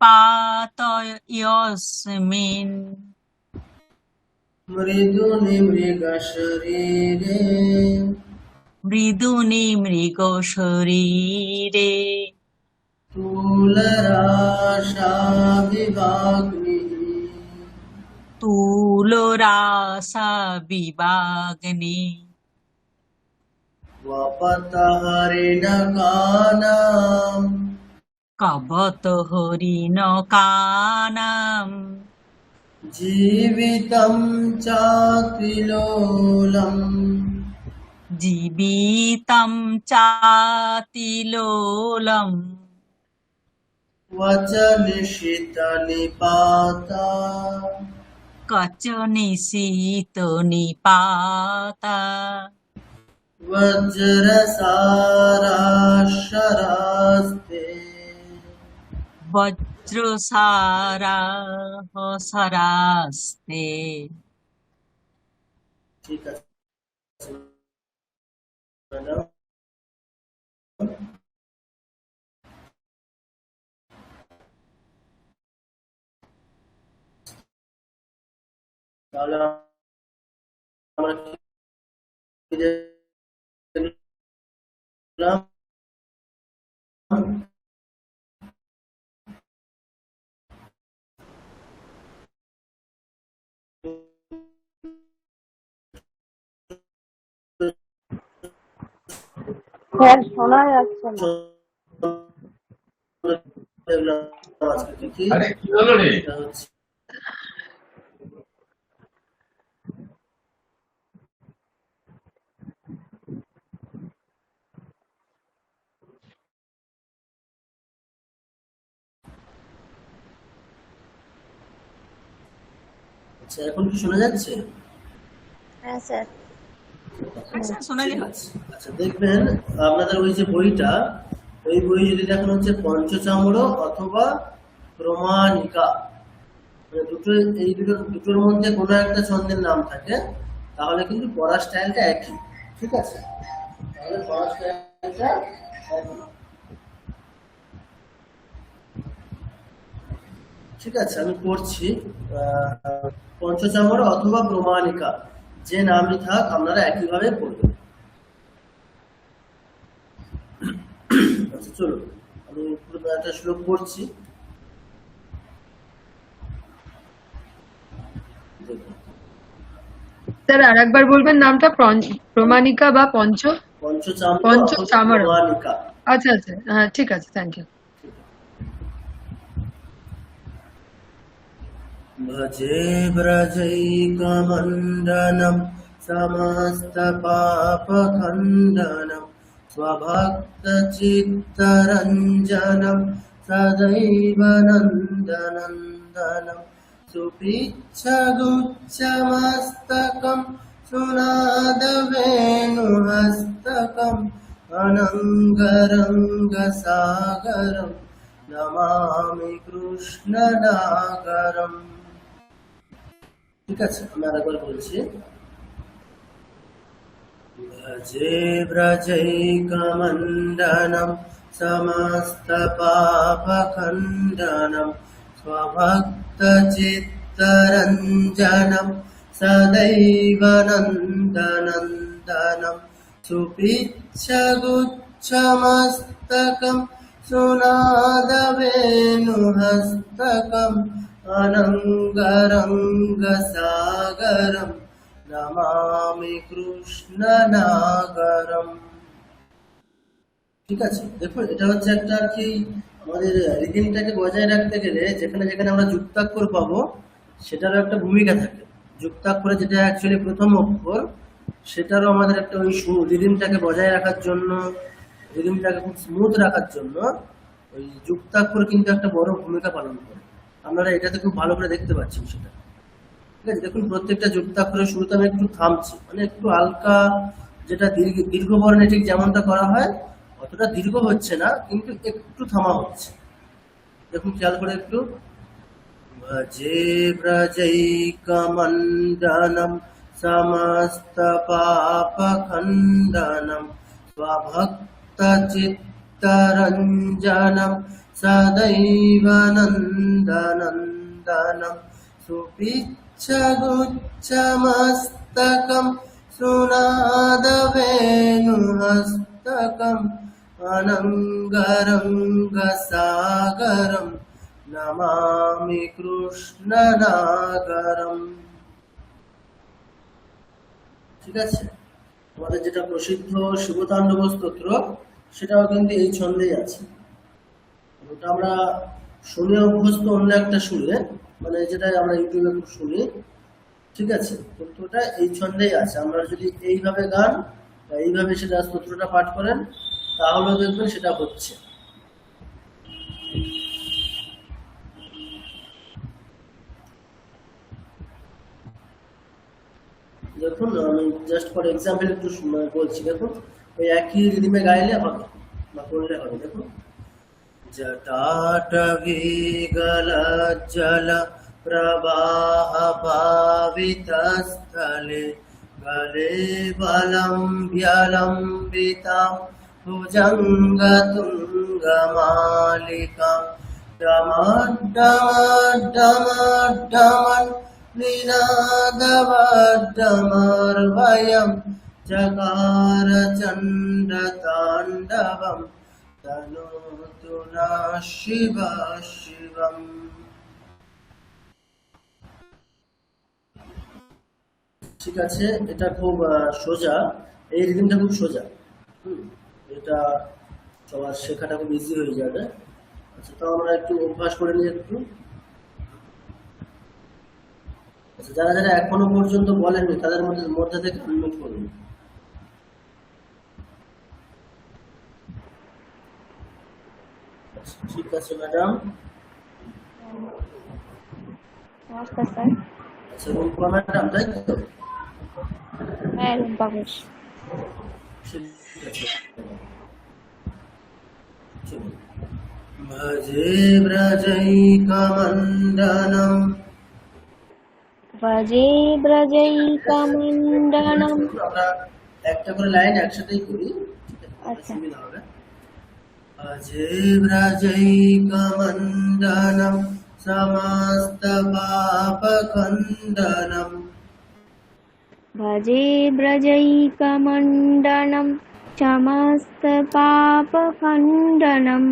S1: মৃদুনিমৃগশরীরে
S4: মৃদুনিমৃগশরীরে
S1: स्थूलराशाविवाग्निः
S4: स्थूलरासाविवाग्नि
S1: वपतहरिणकानां
S4: कवतहरिणकानां
S1: जीवितं चातिलोलम्
S4: जीवितं चातिलोलम्
S1: वचनिशितनिपाता
S4: कचनिशीतनिपाता
S1: वज्रसाराशरास्ते
S4: वज्रसाराहसरास्ते।
S1: ঠিক আছে ম্যাডাম। তাহলে আমরা কি দেখলাম?
S7: স্যার শোনা যাচ্ছে না।
S1: দেখলাম আজকে কি কি এটা হচ্ছে আচ্ছা এখন কি শোনা যাচ্ছে?
S7: হ্যাঁ স্যার।
S4: আচ্ছা সোনালি
S1: ঠিক আছে। আচ্ছা দেখবেন আপনাদের ওই যে বইটা, ওই বই যদি দেখেন হচ্ছে পঞ্চচামর অথবা ক্রমানিকা, মানে দুটোর মধ্যে কোনো একটা ছন্দের নাম থাকে, তাহলে কিন্তু পড়ার স্টাইলটা একই। ঠিক আছে, তাহলে পড়ার স্টাইলটা একই। ঠিক আছে, আমি পড়ছি। পঞ্চচামর অথবা প্রমাণিকা, যে নামই থাক আপনারা একইভাবে পড়বেন। আচ্ছা চলুন, আমি পুরো একটা শ্লোক পড়ছি, দেখুন।
S8: স্যার আর একবার বলবেন নামটা, প্রমাণিকা বা
S1: পঞ্চচামর অথবা
S8: পঞ্চচামর।
S1: প্রমাণিকা।
S8: আচ্ছা আচ্ছা, হ্যাঁ ঠিক আছে, থ্যাংক ইউ।
S1: ভজে ব্রজৈকমণ্ডনম সমস্তপাপখণ্ডনম स्वभक्तचित्तरञ्जनं सदैव नन्दनन्दनं सुपृच्छगुच्छमस्तकं सुनादवेणुहस्तकम् अनङ्गरङ्गसागरं नमामि कृष्णनागरम्। ঠিক আছে, আমি আরেকবার বলছি। ভজে ব্রজৈকমণ্ডনম সমস্তপাপখণ্ডনম स्वभक्तचित्तरञ्जनं सदैव नन्दनन्दनं सुपृच्छगुच्छमस्तकं सुनादवेणुहस्तकम् अनङ्गरङ्गसागरं नमामि कृष्णनागरम्। ঠিক আছে, দেখুন এটা হচ্ছে একটা আর কি আমাদের রিদিমটাকে বজায় রাখতে গেলে যেখানে যেখানে আমরা যুক্তাক্ষর পাবো সেটারও একটা ভূমিকা থাকে। যুক্তাক্ষরে যেটা অ্যাকচুয়ালি প্রথম অক্ষর, সেটারও আমাদের একটা ওই রিদিমটাকে বজায় রাখার জন্য, রিদিমটাকে খুব স্মুথ রাখার জন্য ওই যুক্তাক্ষর কিন্তু একটা বড় ভূমিকা পালন করে। আপনারা এটাতে খুব ভালো করে দেখতে পাচ্ছেন সেটা। ঠিক আছে, দেখুন প্রত্যেকটা যুক্তাক্ষরের শুরুতে আমি একটু থামছি, মানে একটু হালকা, যেটা দীর্ঘ বর্ণে ঠিক যেমনটা করা হয় অতটা দীর্ঘ হচ্ছে না, কিন্তু একটু থামা হচ্ছে। দেখুন খেয়াল করে একটু। ভজে ব্রজৈকমণ্ডনম সমস্তপাপখণ্ডনম स्वभक्तचित्तरञ्जनं सदैव नन्दनन्दनं सुपृच्छगुच्छमस्तकं सुनादवेणुहस्तकम् अनङ्गरङ्गसागरं नमामि कृष्णनागरम्। ঠিক আছে, আমাদের যেটা প্রসিদ্ধ শিবতাণ্ডব স্তোত্র সেটাও কিন্তু এই ছন্দেই আছে। ওটা আমরা শুনে অভ্যস্ত অন্য একটা সুরে, মানে যেটা আমরা ইউটিউবে খুব শুনি। ঠিক আছে, কিন্তু ওটা এই ছন্দেই আছে। আমরা যদি এইভাবে গান বা এইভাবে সেটা স্তোত্রটা পাঠ করেন তাহলেও দেখবেন সেটা হচ্ছে। দেখুন আমি জাস্ট ফর এক্সাম্পল একটু বলছি। দেখুন ওই একই রিদিমে গাইলে হবে বা করলে হবে। দেখুন जटाटवीगलज्जल प्रवाहभावितस्थले गले बलम्ब्यलम्बितां भुजङ्गतुङ्गमालिकां डमड्डमड्डमड्डमड् निनादवड्डमर्वयं चकार चण्डताण्डवम् तनोतु नः शिवः शिवम्। ঠিক আছে, এটা খুব সোজা, এই রিদিমটা খুব সোজা। এটা সবার শেখাটা খুব ইজি হয়ে যাবে। আচ্ছা, তো আমরা একটু অভ্যাস করে নিই একটু। আচ্ছা, যারা যারা এখনো পর্যন্ত বলেননি তাদের মধ্যে থেকে আনমিউট করুন। ঠিক আছে ম্যাডাম।
S7: নমস্কার স্যার।
S1: আচ্ছা, রূপা ম্যাডাম তাই তো?
S7: হ্যাঁ, রুম্পা ঘোষ।
S1: ঠিক আছে, ভজে ব্রজৈকমণ্ডনম
S7: ভজে ব্রজৈকমণ্ডনম।
S1: আমরা একটা করে লাইন একসাথেই করি, ঠিক আছে?
S7: আচ্ছা।
S1: সুবিধা হবে। ভজে ব্রজৈকমণ্ডনম समस्तपापखण्डनम्
S7: भजे व्रजैकमण्डनं समस्तपापखण्डनम्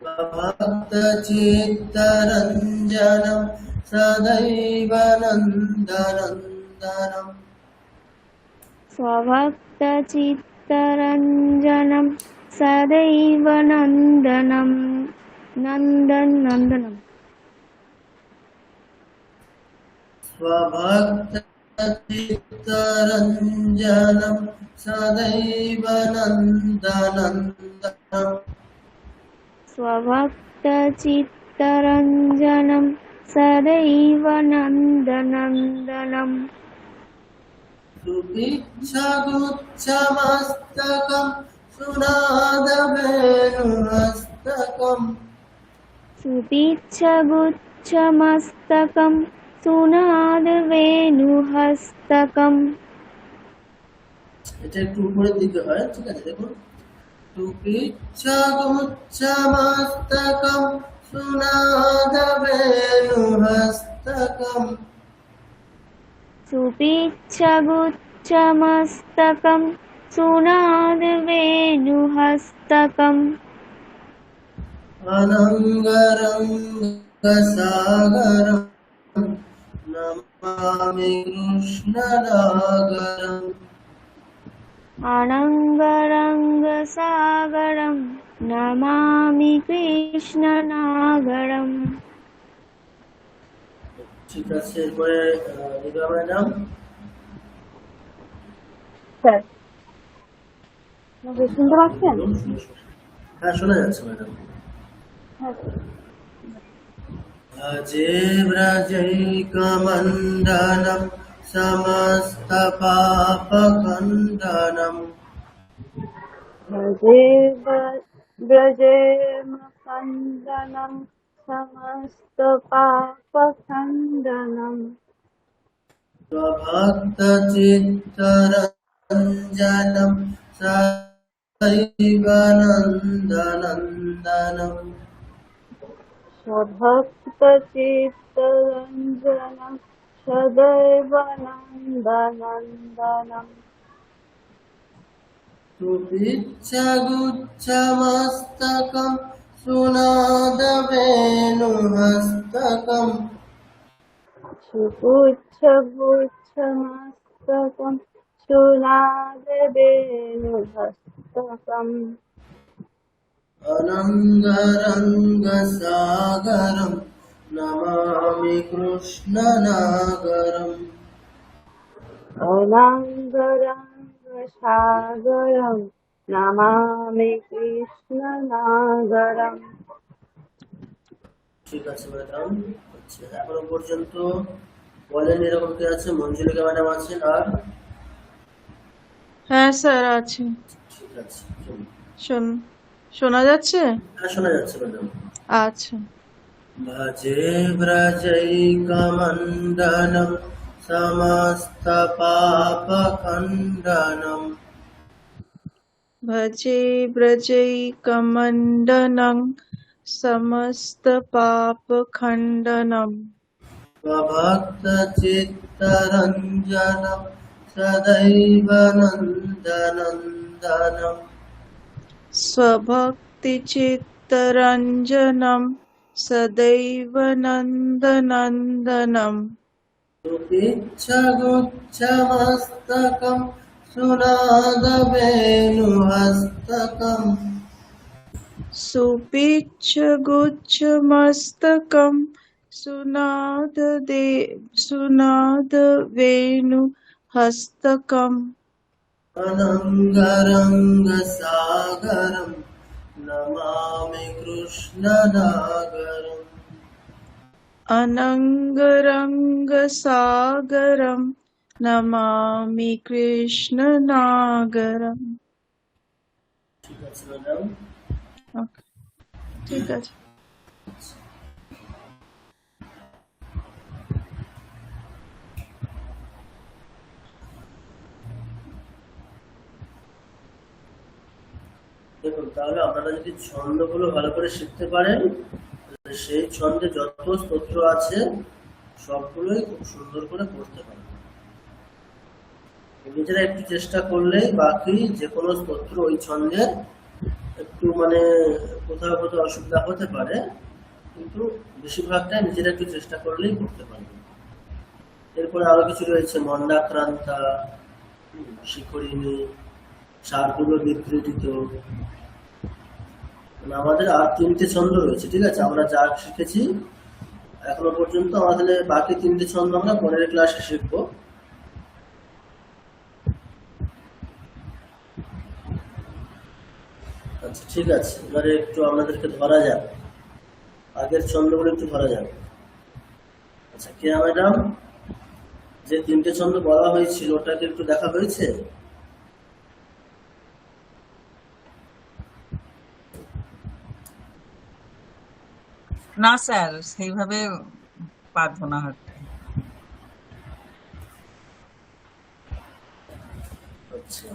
S1: भक्तचित्तरञ्जनं सदैव नन्दनन्दनम्
S7: स्वभक्तचित्तरञ्जनं सदैव नन्दनम्
S1: स्वभक्तचित्तरञ्जनं सदैव नन्दनन्दनम्
S7: स्वभक्तचित्तरञ्जनं सदैव नन्दनन्दनम्
S1: सुभिक्षगुच्छमस्तकं सुनादवेणुहस्तकम्
S7: सुपीच्छगुच्छमस्तकं सुनादवेणुहस्तकम्
S1: এটা একটু উপরের দিকে হয়, ঠিক আছে? দেখুন, সুপিচ্ছাগুচ্ছমস্তকম সুনাদবেণুহস্তকম।
S7: सुपीच्छगुच्छमस्तकं सुनादवेणुहस्तकम्
S1: अनङ्गरङ्गसागरं नमामि कृष्णनागरम्
S7: अनङ्गरङ्गसागरं नमामि कृष्णनागरम्
S1: ঠিক আছে, এরপরে দিবা ম্যাডাম।
S2: স্যার শুনতে পাচ্ছেন?
S1: হ্যাঁ, শোনা যাচ্ছে ম্যাডাম। भजे व्रजैकमण्डनं समस्तपापखण्डनम्
S7: भजे व्रजेमखण्डनं समस्तपापखण्डनम्
S1: स्वभक्तचित्तरञ्जनं सदैव नन्दनन्दनम्
S7: स्वभक्तचित्तरञ्जनं सदैव नन्दनन्दनम्
S1: सुपिच्छगुच्छमस्तकं सुनादवेणुहस्तकम्
S7: सुपुच्छगुच्छमस्तकं सुनादवेणुहस्तकम्
S1: अनङ्गरङ्गसागरं नमामि कृष्णनागरम्
S7: अनङ्गरङ्गसागरं नमामि कृष्णनागरम्
S1: ঠিক আছে ম্যাডাম। আচ্ছা, এখনো পর্যন্ত বলেন এরকম কে আছে? মঞ্জুলিকা ম্যাডাম আছেন আর?
S5: হ্যাঁ স্যার আছে।
S1: ঠিক আছে,
S5: শোনা যাচ্ছে?
S1: হ্যাঁ, শোনা যাচ্ছে ম্যাডাম।
S5: আচ্ছা।
S1: भजे व्रजैकमण्डनं समस्तपापखण्डनम्
S5: भजे व्रजैकमण्डनं समस्तपापखण्डनम्
S1: स्वभक्तचित्तरञ्जनं सदैव नन्दनन्दनम्
S5: स्वभक्तिचित्तरञ्जनं सदैव नन्दनन्दनम्
S1: सुपिच्छगुच्छमस्तकं सुनादवेणुहस्तकम्
S5: सुपिच्छगुच्छमस्तकं सुनादवेणुहस्तकम्
S1: अनङ्गरङ्गसागरं नमामि कृष्णनागरम्
S5: अनङ्गरङ्गसागरं नमामि कृष्णनागरम्।
S1: ঠিক আছে ম্যাডাম।
S5: ওকে, ঠিক আছে।
S1: দেখুন দেখুন, তাহলে আপনারা যদি ছন্দগুলো ভালো করে শিখতে পারেন, তাহলে সেই ছন্দে যত স্তোত্র আছে সবগুলোই খুব সুন্দর করে পড়তে পারবেন। নিজেরা একটু চেষ্টা করলেই বাকি যে কোনো স্তোত্র ওই ছন্দে একটু মানে কোথাও কোথাও অসুবিধা হতে পারে, কিন্তু বেশিরভাগটাই নিজেরা একটু চেষ্টা করলেই করতে পারবেন। এরপরে আরো কিছু রয়েছে, মন্দাক্রান্তা, শিখরিণী, শার্দুল বিকৃতিত। মানে আমাদের আর 3টে ছন্দ রয়েছে, ঠিক আছে? আমরা যা শিখেছি এখনো পর্যন্ত, আমাদের বাকি 3টে ছন্দ আমরা পরের ক্লাসে শিখবো। আচ্ছা, ঠিক আছে, এবারে একটু আপনাদেরকে ধরা যাক, আগের ছন্দগুলো একটু ধরা যাক। আচ্ছা, কেয়া ম্যাডাম, যে 3টে ছন্দ বলা হয়েছিল ওটাকে একটু দেখা হয়েছে?
S9: না স্যার, সেইভাবে পারবো না হয়তো।
S1: আচ্ছা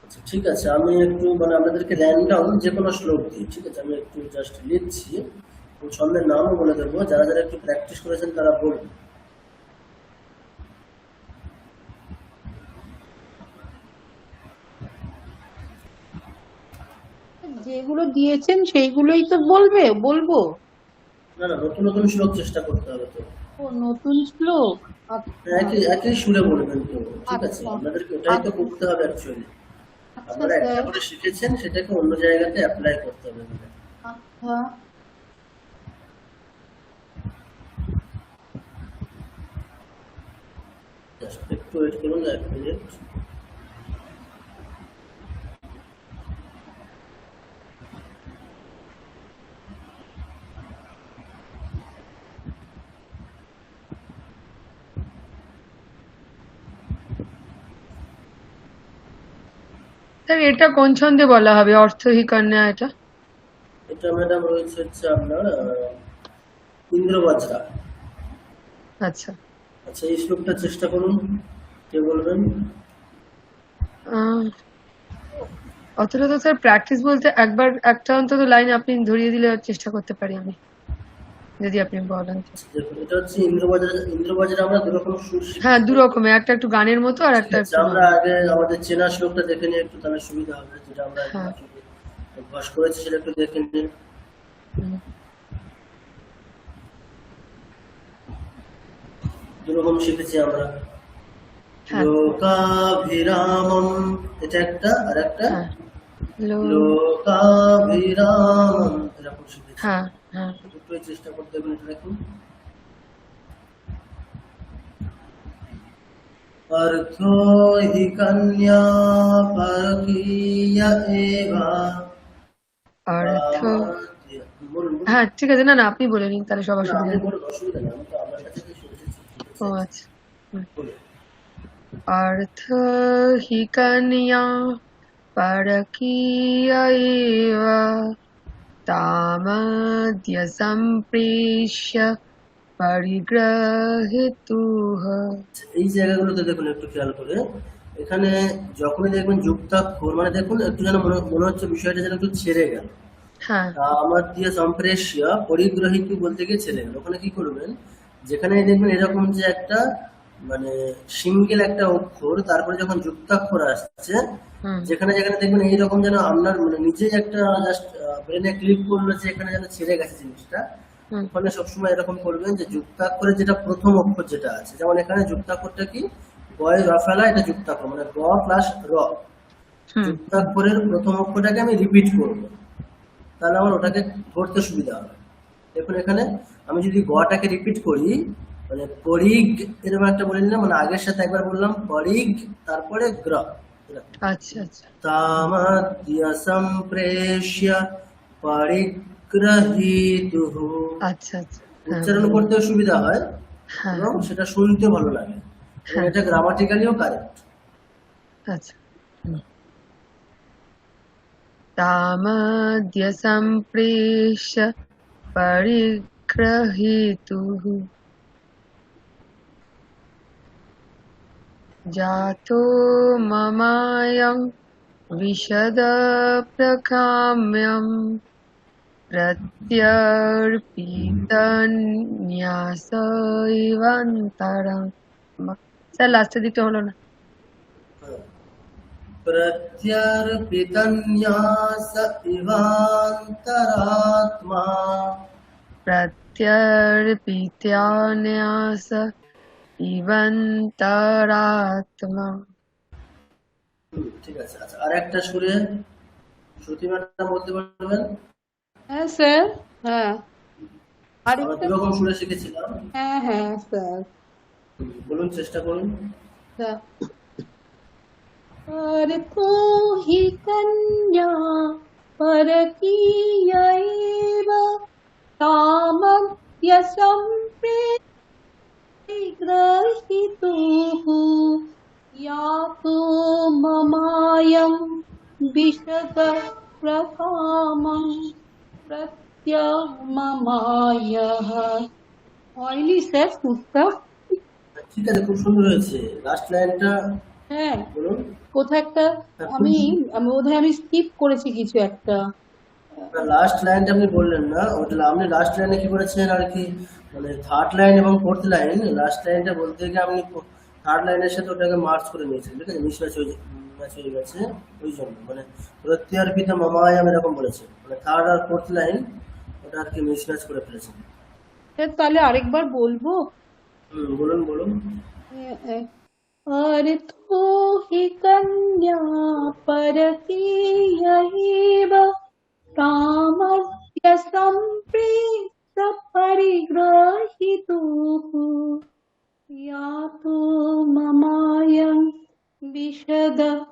S1: আচ্ছা, ঠিক আছে, আমি একটু মানে আপনাদেরকে র্যান্ডম যে কোনো শ্লোক দিই, ঠিক আছে? আমি একটু জাস্ট লিখছি, ও ছন্দের নামও বলে দেবো, যারা যারা একটু প্র্যাকটিস করেছেন তারা বলবেন।
S2: যেগুলো দিয়েছেন সেইগুলোই তো বলবো।
S1: না না, নতুন নতুন শ্লোক চেষ্টা করতে হবে তো।
S2: ও, নতুন শ্লোক। আচ্ছা
S1: একই একই সুরে বলবেন তো, ঠিক আছে?
S2: আচ্ছা
S1: আপনাদেরকে ওটাই তো করতে হবে অ্যাকচুয়ালি।
S2: আচ্ছা
S1: আপনারা একটা
S2: স্যার।
S1: করে শিখেছেন, সেটাকে অন্য জায়গাতে অ্যাপ্লাই করতে হবে।
S2: আচ্ছা,
S1: Just একটু ওয়েট করুন, 1 মিনিট।
S8: স্যার এটা কোন ছন্দে বলা হবে, অর্থহি কন্যা? এটা
S1: এটা ম্যাডাম রয়েছে হচ্ছে আপনার ইন্দ্রবজ্রা।
S8: আচ্ছা।
S1: আচ্ছা, এই শ্লোকটা চেষ্টা করুন, কে বলবেন?
S8: আহ, অতটা তো স্যার প্র্যাকটিস বলতে একবার একটা অন্তত লাইন আপনি ধরিয়ে দিলে চেষ্টা করতে পারি আমি, যদি আপনি বলেন তো।
S1: দেখুন, এটা হচ্ছে ইন্দ্রবজ্রা। ইন্দ্রবজ্রা আমরা দুরকম সুর
S8: হ্যাঁ,
S1: শিখেছি।
S8: দু রকমের, একটা একটু গানের মতো আর একটা
S1: আচ্ছা,
S8: একটু
S1: আমরা আগে আমাদের চেনা শ্লোকটা দেখে নিয়ে একটু তাহলে সুবিধা হবে, যেটা আমরা
S8: হ্যাঁ।
S1: অভ্যাস করেছি সেটা একটু দেখে নিন।
S8: হুম,
S1: দুরকম শিখেছি আমরা।
S8: হ্যাঁ
S1: লোকাভিরামম, এটা একটা, আর একটা
S8: হ্যাঁ
S1: লোকাভিরামম, এরকম শিখেছি।
S8: হ্যাঁ হ্যাঁ
S1: দুটোই চেষ্টা করতে হবে, এটা দেখুন। অর্থো হি কন্যা পরকীয়া এবা।
S8: অর্থ।
S1: বলুন বলুন।
S8: হ্যাঁ ঠিক আছে, না না আপনি বলে নিন তাহলে সবার
S1: না,
S8: সুবিধা
S1: আপনি
S8: হবে।
S1: বলুন, অসুবিধা নেই, আমি তো আপনার কাছে শুনেছি।
S8: ও আচ্ছা।
S1: বলুন।
S8: अर्थ हि कन्या परकीय एव तामद्य सम्प्रेष्य परिग्रहीतुः।
S1: এই জায়গাগুলোতে দেখুন একটু খেয়াল করে, এখানে যখনই দেখবেন যুক্তাক্ষর, মানে দেখুন একটু যেন মনে হচ্ছে বিষয়টা যেন একটু ছেড়ে গেল।
S8: হ্যাঁ
S1: আমার দিয়ে সম্প্রেষ্য পরিগ্রহিত বলতে গিয়ে ছেড়ে গেল। ওখানে কি করবেন, যেখানে দেখবেন এরকম যে একটা মানে সিঙ্গেল একটা অক্ষর, তারপরে যখন যুক্তাক্ষর আসছে,
S8: হুম
S1: যেখানে যেখানে দেখবেন এইরকম যেন আপনার মানে নিজেই একটা জাস্ট ব্রেনে ক্লিক করলো যে এখানে যেন ছেড়ে গেছে জিনিসটা,
S8: হুম
S1: ওখানে সবসময় এরকম করবেন যে যুক্তাক্ষরের যেটা প্রথম অক্ষর যেটা আছে, যেমন এখানে যুক্তাক্ষরটা কি, গয় র ফেলা, এটা যুক্তাক্ষর মানে গ প্লাস র।
S8: হুম
S1: যুক্তাক্ষরের প্রথম অক্ষরটাকে আমি রিপিট করব, তাহলে আমার ওটাকে ধরতে সুবিধা হবে। দেখুন এখানে আমি যদি গটাকে রিপিট করি, মানে পরিগ এরকম একটা বলে নিলাম, মানে আগের সাথে একবার বললাম পরিগ, তারপরে গ্র।
S8: আচ্ছা আচ্ছা
S1: তামাদ্য সম্প্রেষ্য পরিগ্রহীতুঃ।
S8: আচ্ছা আচ্ছা হ্যাঁ
S1: উচ্চারণ করতেও সুবিধা হয়
S8: হ্যাঁ
S1: এবং সেটা শুনতে ভালো লাগে, এবং
S8: হ্যাঁ
S1: এটা গ্রামাটিক্যালিও কারেক্ট।
S8: আচ্ছা तामद्य सम्प्रेष्य परिग्रहीतुः जातो ममायं विशदप्रकाम्यं प्रत्यर्पितन्यास इवान्तरम्। স্যার লাস্টের দিকটা হলো না।
S1: प्रत्यर्पितन्यास इवान्तरात्मा।
S8: प्रत्यर्पितन्यास ইবান্তরাত্মা।
S1: ঠিক আছে। আচ্ছা, আর একটা সুরে শ্রুতি ম্যাডাম বলতে পারবেন?
S2: হ্যাঁ স্যার, হ্যাঁ
S1: আমরা
S2: আরেকটা,
S1: দুরকম সুরে শিখেছিলাম।
S2: হ্যাঁ হ্যাঁ স্যার।
S1: বলুন, চেষ্টা করুন।
S2: স্যার, और तू ही कन्या परकीयैव तामस्य सम्प्रेग्रहीतुः यातु ममायं विशदप्रकामं प्रत्यममायः। অয়েলি স্যার সুরটা।
S1: ঠিক আছে, খুব সুন্দর হয়েছে। লাস্ট লাইনটা
S2: হ্যাঁ,
S1: বলুন।
S2: কোথাও একটা আমি বোধহয় আমি স্কিপ করেছি কিছু একটা।
S1: লাস্ট লাইনটা আপনি বললেন না, ওটা আপনি লাস্ট লাইনে কি করেছেন আর কি, মানে থার্ড লাইন এবং ফোর্থ লাইন, লাস্ট লাইনটা বলতে গিয়ে আপনি থার্ড লাইনের সাথে ওটাকে মার্চ করে নিয়েছেন, ঠিক আছে, ম্যাচ হয়ে গেছে। ওই জন্য মানে প্রত্যর্পিত মামায়াম এরকম বলেছে, মানে থার্ড আর ফোর্থ লাইন ওটা আর কি মিসম্যাচ করে ফেলেছেন।
S2: স্যার তাহলে আরেকবার বলবো।
S1: বলুন বলুন।
S2: और तू ही कन्या परकीयैव कामस्य सम्प्रेक्ष परिग्रहीतुः यातु ममायं विशदप्रकामं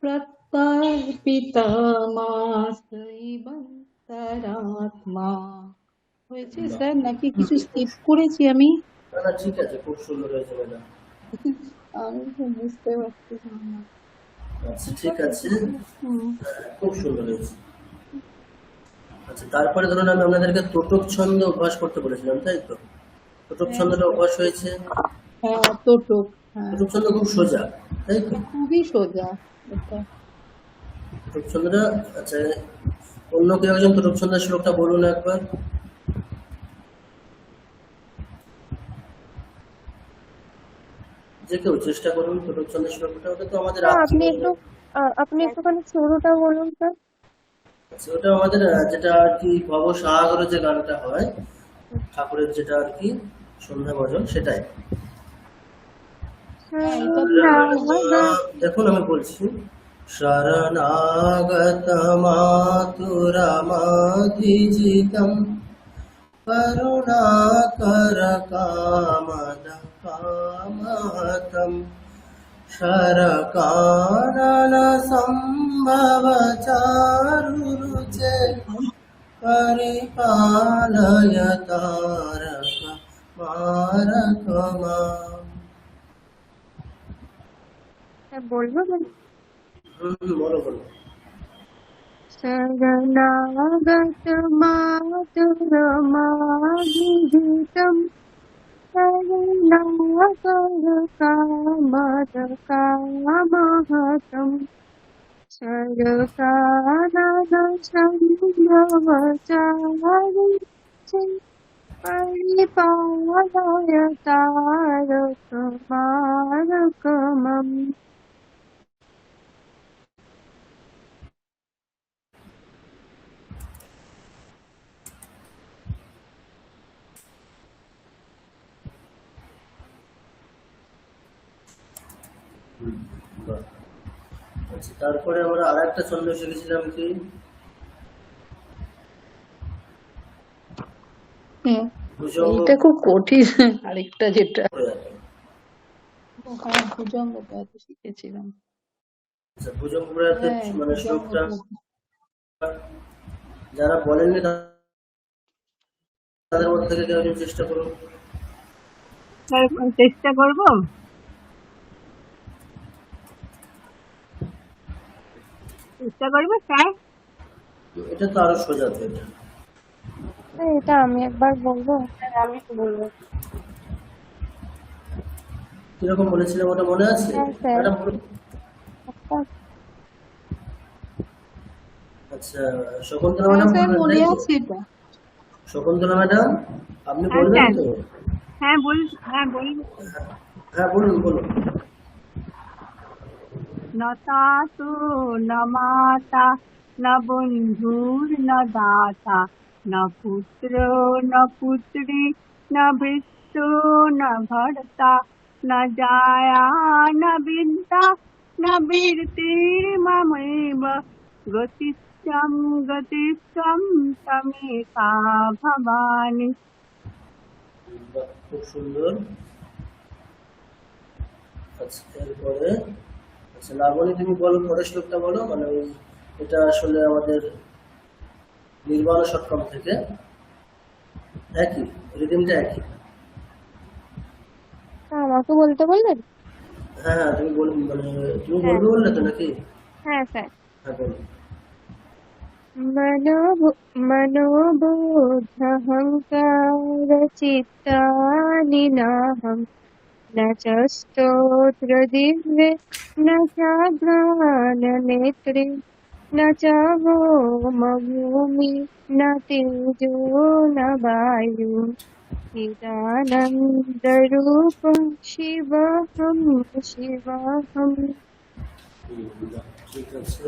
S2: प्रत्यर्पितमासैवन्तरात्मा। হয়েছে স্যার নাকি কিছু স্কিপ করেছি আমি?
S1: না না, ঠিক আছে, খুব সুন্দর হয়েছে ম্যাডাম।
S2: আমি তো বুঝতে পারছিলাম না।
S1: আচ্ছা, ঠিক আছে,
S2: হুম।
S1: খুব সুন্দর হয়েছে। আচ্ছা, তারপরে ধরুন আমি আপনাদেরকে তোটক ছন্দ অভ্যাস করতে বলেছিলাম, তাই তো? তোটক ছন্দটা অভ্যাস হয়েছে।
S2: হ্যাঁ তোটক, হ্যাঁ
S1: তোটক ছন্দ খুব সোজা, তাই তো?
S2: খুবই সোজা এটা।
S1: তোটক ছন্দটা, আচ্ছা, অন্য কেউ একজন তোটক ছন্দের শ্লোকটা বলুন একবার। যে কেউ চেষ্টা করুন তোটক ছন্দের শ্লোকটা, ওটা তো আমাদের
S7: আপনি একটুখানি শুরুটা বলুন স্যার।
S1: আচ্ছা, ওটা আমাদের যেটা আর কি ভবসাগরে যে গানটা হয় ঠাকুরের, যেটা আর কি সন্ধ্যা ভজন, সেটাই। দেখুন আমি বলছি, শরণাগত মাতুরমাধিজিতম করুণাকর কামদ কামহতম শরকানন সম্ভব চারুরুচে পরিপালয় তারক মারক মাম।
S7: বলবো
S1: বলো বলো।
S7: শরণাগত মাতুরমাধিজিতম করুণাকর কামদ কামহতম শরকানন সম্ভব চারুরুচে परिपालय तारक मारक मम।
S1: আচ্ছা, তারপরে আমরা আর একটা ছন্দ শিখেছিলাম কি,
S2: এটা খুব কঠিন। আরেকটা যেটা ভুজঙ্গটা তো শিখেছিলাম।
S1: আচ্ছা, ভুজঙ্গপুরাতে মানে শ্লোকটা যারা বলেননি তাদের মধ্যে থেকে কেউ একজন চেষ্টা করুন।
S3: চেষ্টা করবো। চেষ্টা করবো স্যার।
S1: এটা তো আরো সোজা তো,
S7: এটা আমি একবার বলবো। আমি বলবো
S1: কিরকম বলেছিলাম ওটা মনে আছে?
S7: হ্যাঁ স্যার।
S1: ম্যাডাম বলুন। আচ্ছা, শকুন্তলা
S2: হ্যাঁ
S1: ম্যাডাম
S2: স্যার
S1: বলবেন
S2: মনে
S1: তাই তো?
S2: আছে এটা।
S1: শকুন্তলা ম্যাডাম আপনি
S3: হ্যাঁ
S1: বলবেন
S3: স্যার,
S1: তো?
S3: হ্যাঁ বলুন।
S1: হ্যাঁ বলুন বলুন।
S3: न तातो न माता न बन्धुर न दाता न पुत्रो न पुत्री न भृत्यो न भर्ता न जाया न विद्या न वीर्तिर्ममैव गतिष्यं गतिष्यं तमेका भवानि।
S1: বাহ, খুব সুন্দর। আচ্ছা এরপরে, আচ্ছা লাবণী তুমি বলো পরের শ্লোকটা বলো, মানে এটা আসলে আমাদের নির্বাণ সক্ষম থেকে একই, রিডিংটা একই।
S7: আমাকে বলতে বললেন?
S1: হ্যাঁ হ্যাঁ তুমি বল, মানে তুমি
S7: হ্যাঁ
S1: বলবে বললে তো নাকি?
S7: হ্যাঁ স্যার।
S1: হ্যাঁ বলো।
S7: मनोबोधहङ्कारचित्तानि नाहं न च स्तोत्रदिव्ये न चाघ्राणनेत्रे न च भूमि न तेजो न वायु चिदानन्दरूपं शिवहं शिवहम्।
S1: বাহ, ঠিক আছে।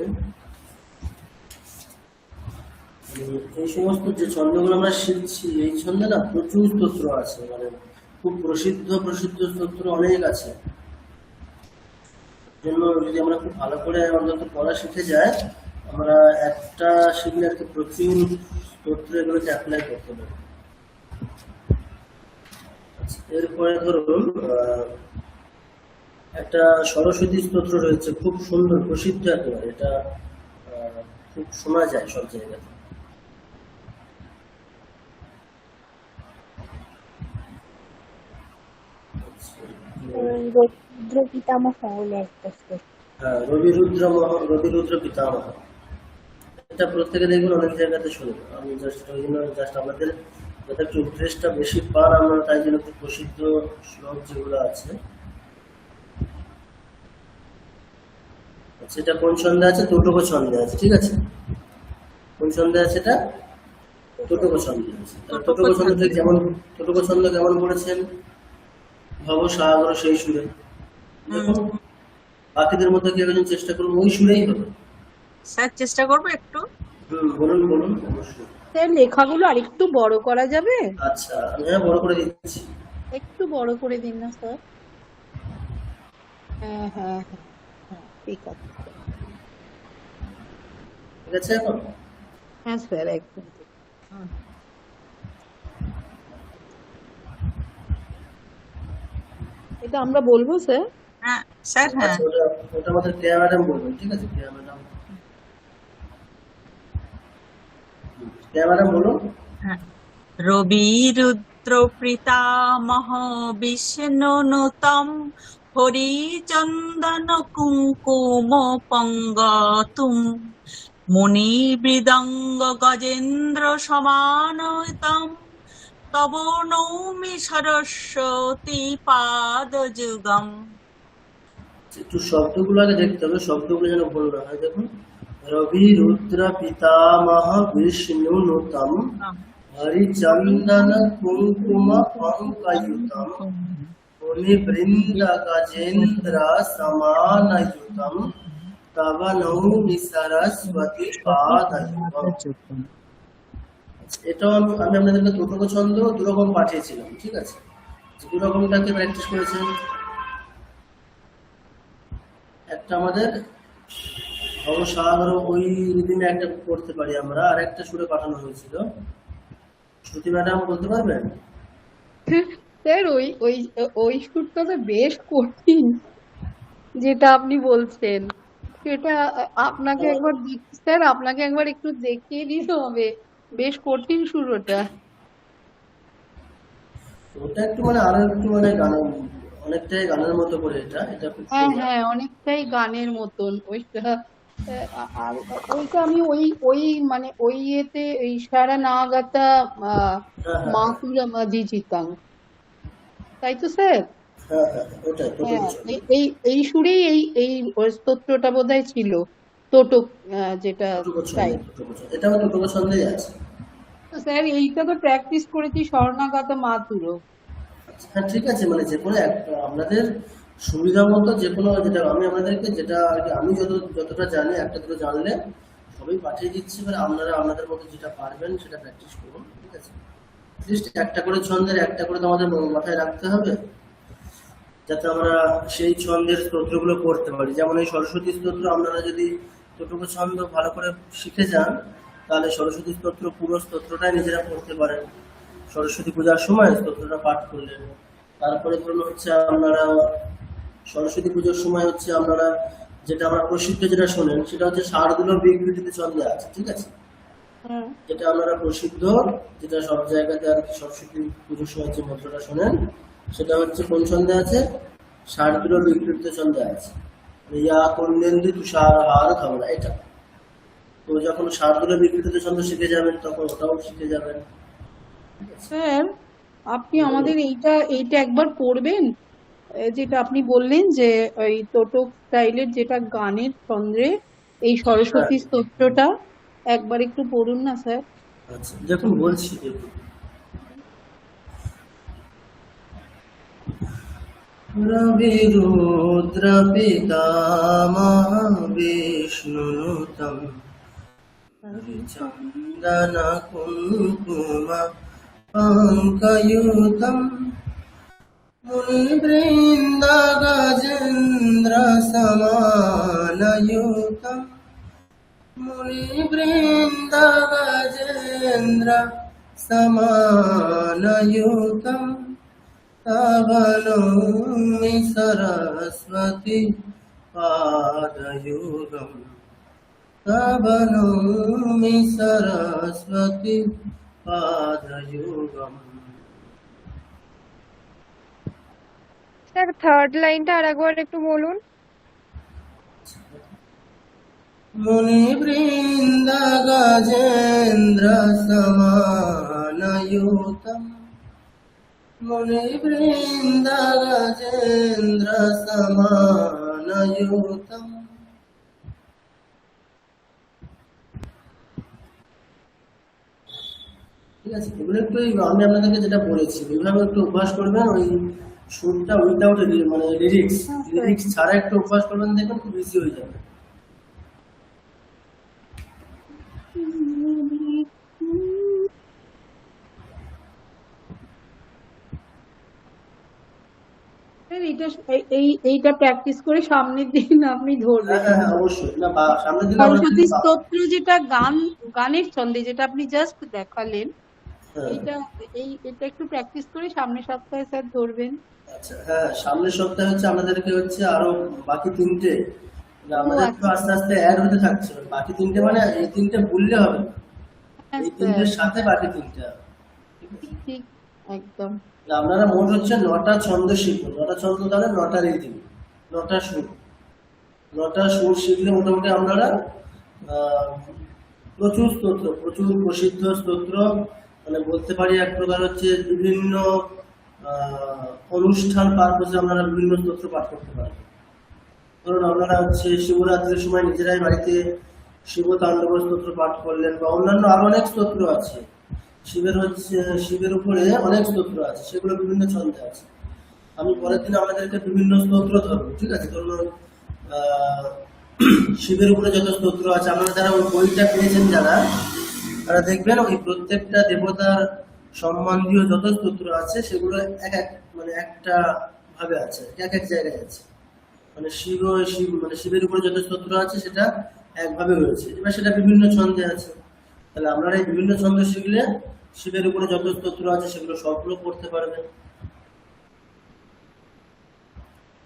S1: এই সমস্ত যে ছন্দগুলো আমরা শিখছি, এই ছন্দে না প্রচুর স্তোত্র আছে, মানে খুব প্রসিদ্ধ প্রসিদ্ধ স্তোত্র অনেক আছে। জন্য যদি আমরা খুব ভালো করে অন্তত পড়া শিখে যাই, আমরা একটা শিখলে আর কি প্রচুর স্তোত্র এগুলোকে অ্যাপ্লাই করতে পারি। আচ্ছা, এরপরে ধরুন একটা সরস্বতী স্তোত্র রয়েছে, খুব সুন্দর প্রসিদ্ধ একেবারে, এটা খুব শোনা যায় সব জায়গাতে।
S7: রবীন্দ্র পিতামহ বলে একটা স্তোত্র।
S1: হ্যাঁ, রবি রুদ্র পিতামহ, এটা প্রত্যেকে দেখবেন অনেক জায়গাতে শুনবো। আমি জাস্ট ওই জন্য জাস্ট আমাদের যাতে একটু ইন্টারেস্টটা বেশি পান আমরা, তাই জন্য একটু প্রসিদ্ধ শ্লোক যেগুলো আছে। আচ্ছা, এটা কোন ছন্দে আছে? তোটক ছন্দে আছে, ঠিক আছে। কোন ছন্দে আছে এটা? তোটক ছন্দে আছে। তোটক ছন্দ ঠিক যেমন, তোটক ছন্দ কেমন বলেছেন? ভব সাগর সেই সুরে। দেখুন বাকিদের মধ্যে কেউ একজন চেষ্টা করুন, ওই সুরেই হবে।
S9: স্যার চেষ্টা করবো একটু।
S1: বলুন বলুন, অবশ্যই।
S2: স্যার লেখাগুলো আরেকটু বড় করা যাবে?
S1: আচ্ছা আমি হ্যাঁ বড় করে দিচ্ছি।
S2: একটু বড় করে দিন না স্যার। হ্যাঁ হ্যাঁ হ্যাঁ হ্যাঁ, ঠিক আছে।
S1: ঠিক আছে এখন?
S2: হ্যাঁ স্যার একদম ঠিক। এটা আমরা বলবো স্যার?
S9: হ্যাঁ স্যার, হ্যাঁ।
S1: আচ্ছা ওটা ওটা আমাদের প্রিয়া ম্যাডাম বলবেন, ঠিক আছে? প্রিয়া ম্যাডাম, প্রিয়া ম্যাডাম বলুন।
S9: হ্যাঁ। রবি রুদ্র পিতামহ বিষ্ণুনুতম হরিচন্দন কুঙ্কুম পঙ্গতুম মুনি মৃদঙ্গ গজেন্দ্র সমানতম তব নৌমি সরস্বতী পাদ যুগম।
S1: একটু শব্দগুলো আগে দেখতে হবে, শব্দগুলো যেন ভুল না হয়। দেখুন, রবি রুদ্র পিতামহ বিষ্ণু নুতম হরিচন্দন কুঙ্কুম পঙ্কযুতম মুনি বৃন্দ গজেন্দ্র সমানয়ুতম তব নৌমি সরস্বতী পাদযুগম। এটাও আমি আপনাদেরকে দুটো ছন্দ দুরকম পাঠিয়েছিলাম, ঠিক আছে? দুরকমটাকে প্র্যাকটিস করেছেন। একটা আমাদের অবসাগর ওই দিনে একটা করতে পারি আমরা, আর একটা সুরে পাঠানো হয়েছিল। শ্রুতি ম্যাডাম বলতে পারবেন?
S2: স্যার ওই ওই ওই সুরটা তো বেশ কঠিন, যেটা আপনি বলছেন সেটা আপনাকে একবার স্যার আপনাকে একবার একটু দেখিয়ে দিতে হবে, বেশ কঠিন সুর ওটা।
S1: ওটা একটু মানে আরো একটু মানে গানের, অনেকটাই গানের মতো করে এটা, এটা খুব
S2: হ্যাঁ
S1: সুন্দর।
S2: হ্যাঁ অনেকটাই গানের মতন ওইটা। আর ওইটা আমি ওই ওই মানে ওই ইয়েতে এই সারা নাগাতা
S1: হ্যাঁ হ্যাঁ
S2: মাকুরা মাঝি জিতাং, তাই তো স্যার?
S1: হ্যাঁ হ্যাঁ ওটাই
S2: হ্যাঁ
S1: তোটক ছন্দ।
S2: এই এই এই সুরেই এই এই স্তোত্রটা বোধহয় ছিল। তোটক যেটা
S1: টোটক ছন্দ,
S2: তাই।
S1: টোটক ছন্দ। এটাও টোটক ছন্দেই আছে।
S2: তো স্যার এইটা তো প্র্যাকটিস করেছি স্বর্ণাগত মাতুরো।
S1: হ্যাঁ ঠিক আছে, মানে যে কোনো একটা আপনাদের সুবিধা মতো যে কোনো, যেটা আমি আপনাদেরকে যেটা আর কি আমি যতটা জানি একটা দুটো জানলে সবই পাঠিয়ে দিচ্ছি, মানে আপনারা আপনাদের মতো যেটা পারবেন সেটা প্র্যাকটিস করুন, ঠিক আছে। লিস্ট একটা করে ছন্দের একটা করে তো আমাদের মাথায় রাখতে হবে, যাতে আমরা সেই ছন্দের স্তোত্রগুলো করতে পারি। যেমন এই সরস্বতী স্তোত্র আপনারা যদি টোটক ছন্দ ভালো করে শিখে যান, তাহলে সরস্বতী স্তোত্র পুরো স্তোত্রটাই নিজেরা পড়তে পারেন। সরস্বতী পূজার সময় স্তোত্রটা পাঠ করলেন। তারপরে ধরুন হচ্ছে আপনারা সরস্বতী পুজোর সময় হচ্ছে আপনারা যেটা আমরা প্রসিদ্ধ যেটা শোনেন সেটা হচ্ছে ষাঁড়গুলোর বিকৃতিতে ছন্দে আছে, ঠিক আছে। যেটা আপনারা প্রসিদ্ধ, যেটা সব জায়গাতে আর কি সরস্বতী পুজোর সময় যে মন্ত্রটা শোনেন সেটা হচ্ছে কোন ছন্দে আছে? ষাঁড়গুলোর বিকৃতিতে ছন্দে আছে। ইয়া কুন্দেন্দু তুষার হার ধবলা, এটা। তো যখন ষাঁড়গুলোর বিকৃতিতে ছন্দ শিখে যাবেন তখন ওটাও শিখে যাবেন।
S2: স্যার আপনি আমাদের এইটা একবার পড়বেন, যেটা আপনি বললেন যে ওই তোটক স্টাইলের যেটা গানের ছন্দে এই সরস্বতী স্তোত্রটা একবার একটু পড়ুন না স্যার।
S1: আচ্ছা দেখুন বলছি, দেখুন। রবি রুদ্র পিতামহ বিষ্ণুনুতম চন্দন কুঙ্কুম পঙ্কયુতম মুনিবৃন্দ গজেন্দ্র সমানયુতম মুনিবৃন্দ গজেন্দ্র সমানયુতম তব নৌমি সরস্বতী পাদযুগম তব নৌমি সরস্বতী পাদযুগম।
S7: স্যার থার্ড লাইনটা আরেকবার একটু বলুন।
S1: মুনিবৃন্দ গজেন্দ্র সমানયુতম মুনিবৃন্দ গজেন্দ্র সমানયુতম। ঠিক আছে, এগুলো একটু আমি আপনাদেরকে যেটা বলেছি ওইভাবে একটু অভ্যাস করবেন। ওই সুরটা উইদাউট মানে লিরিক্স ছাড়া একটু অভ্যাস করবেন, দেখবেন খুব ইজি হয়ে যাবে।
S2: এইটা প্র্যাকটিস করে সামনের দিন আপনি ধরবেন।
S1: হ্যাঁ অবশ্যই, না সামনের দিন
S2: সরস্বতী স্তোত্র যেটা গানের ছন্দে যেটা আপনি জাস্ট দেখালেন, এটা একটু প্র্যাকটিস করে সামনের সপ্তাহে স্যার ধরবেন।
S1: আচ্ছা হ্যাঁ, সামনের সপ্তাহে হচ্ছে আমাদেরকে হচ্ছে আরো বাকি তিনটে, আমাদের একটু আস্তে আস্তে অ্যাড হতে থাকছে। বাকি তিনটে মানে এই তিনটে ভুললে হবে না, এই তিনটের সাথে বাকি তিনটে হবে।
S2: ঠিক একদম।
S1: আপনারা মোট হচ্ছে 9টা ছন্দ শিখবেন। 9টা ছন্দ তাহলে 9টা রিদিম, 9টা সুর। 9টা সুর শিখলে মোটামুটি আপনারা প্রচুর স্তোত্র, প্রচুর প্রসিদ্ধ স্তোত্র, মানে বলতে পারি এক প্রকার হচ্ছে বিভিন্ন অনুষ্ঠান পারপোসে আপনারা বিভিন্ন স্তোত্র পাঠ করতে পারবেন। ধরুন আপনারা হচ্ছে শিবরাত্রির সময় নিজেরাই বাড়িতে শিব তাণ্ডব স্তোত্র পাঠ করলেন, বা অন্যান্য আরো অনেক স্তোত্র আছে। শিবের উপরে অনেক স্তোত্র আছে, সেগুলো বিভিন্ন ছন্দে আছে। আমি পরের দিন আপনাদেরকে বিভিন্ন স্তোত্র ধরবো, ঠিক আছে। ধরুন শিবের উপরে যত স্তোত্র আছে, আপনারা যারা ওই বইটা পেয়েছেন যারা, তারা দেখবেন ওই প্রত্যেকটা দেবতার সম্বন্ধীয় যত স্তোত্র আছে সেগুলো এক এক মানে একটা ভাবে আছে, এক এক জায়গায় আছে। মানে শিবের উপরে যত স্তোত্র আছে সেটা একভাবে রয়েছে, এবার সেটা বিভিন্ন ছন্দে আছে। তাহলে আপনারা এই বিভিন্ন ছন্দ শিখলে শিবের উপরে যত স্তোত্র আছে সেগুলো সবগুলো পড়তে পারবেন।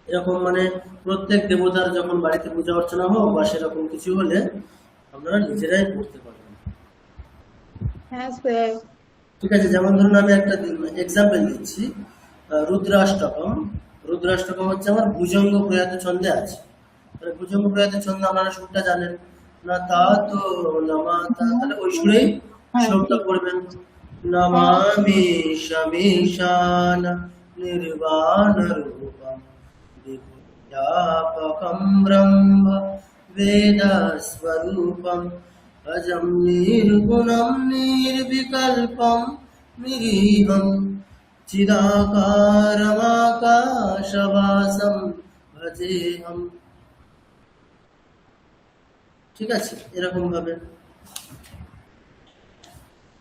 S1: এরকম মানে প্রত্যেক দেবতার যখন বাড়িতে পূজা অর্চনা হোক বা সেরকম কিছু হলে আপনারা নিজেরাই পড়তে পারবেন।
S2: হ্যাঁ স্যার।
S1: ঠিক আছে, যেমন ধরুন আমি একটা এক্সাম্পল দিচ্ছি। রুদ্রাষ্টকম হচ্ছে আমার ভুজঙ্গ প্রয়াত ছন্দে আছে। ভুজঙ্গ প্রয়াত ছন্দ আপনারা সুরটা জানেন না, তা তো নামা, তাহলে ওই সুরেই শ্লোকটা পড়বেন। নমামি শমীশান নির্বাণ রূপম বিদ্যাপকম ব্রহ্ম वेदस्वरूपम् अजं निर्गुणं निर्विकल्पं निरीहं চিদাকারমাকাশবাসম ভজেহম। ঠিক আছে, এরকম ভাবে।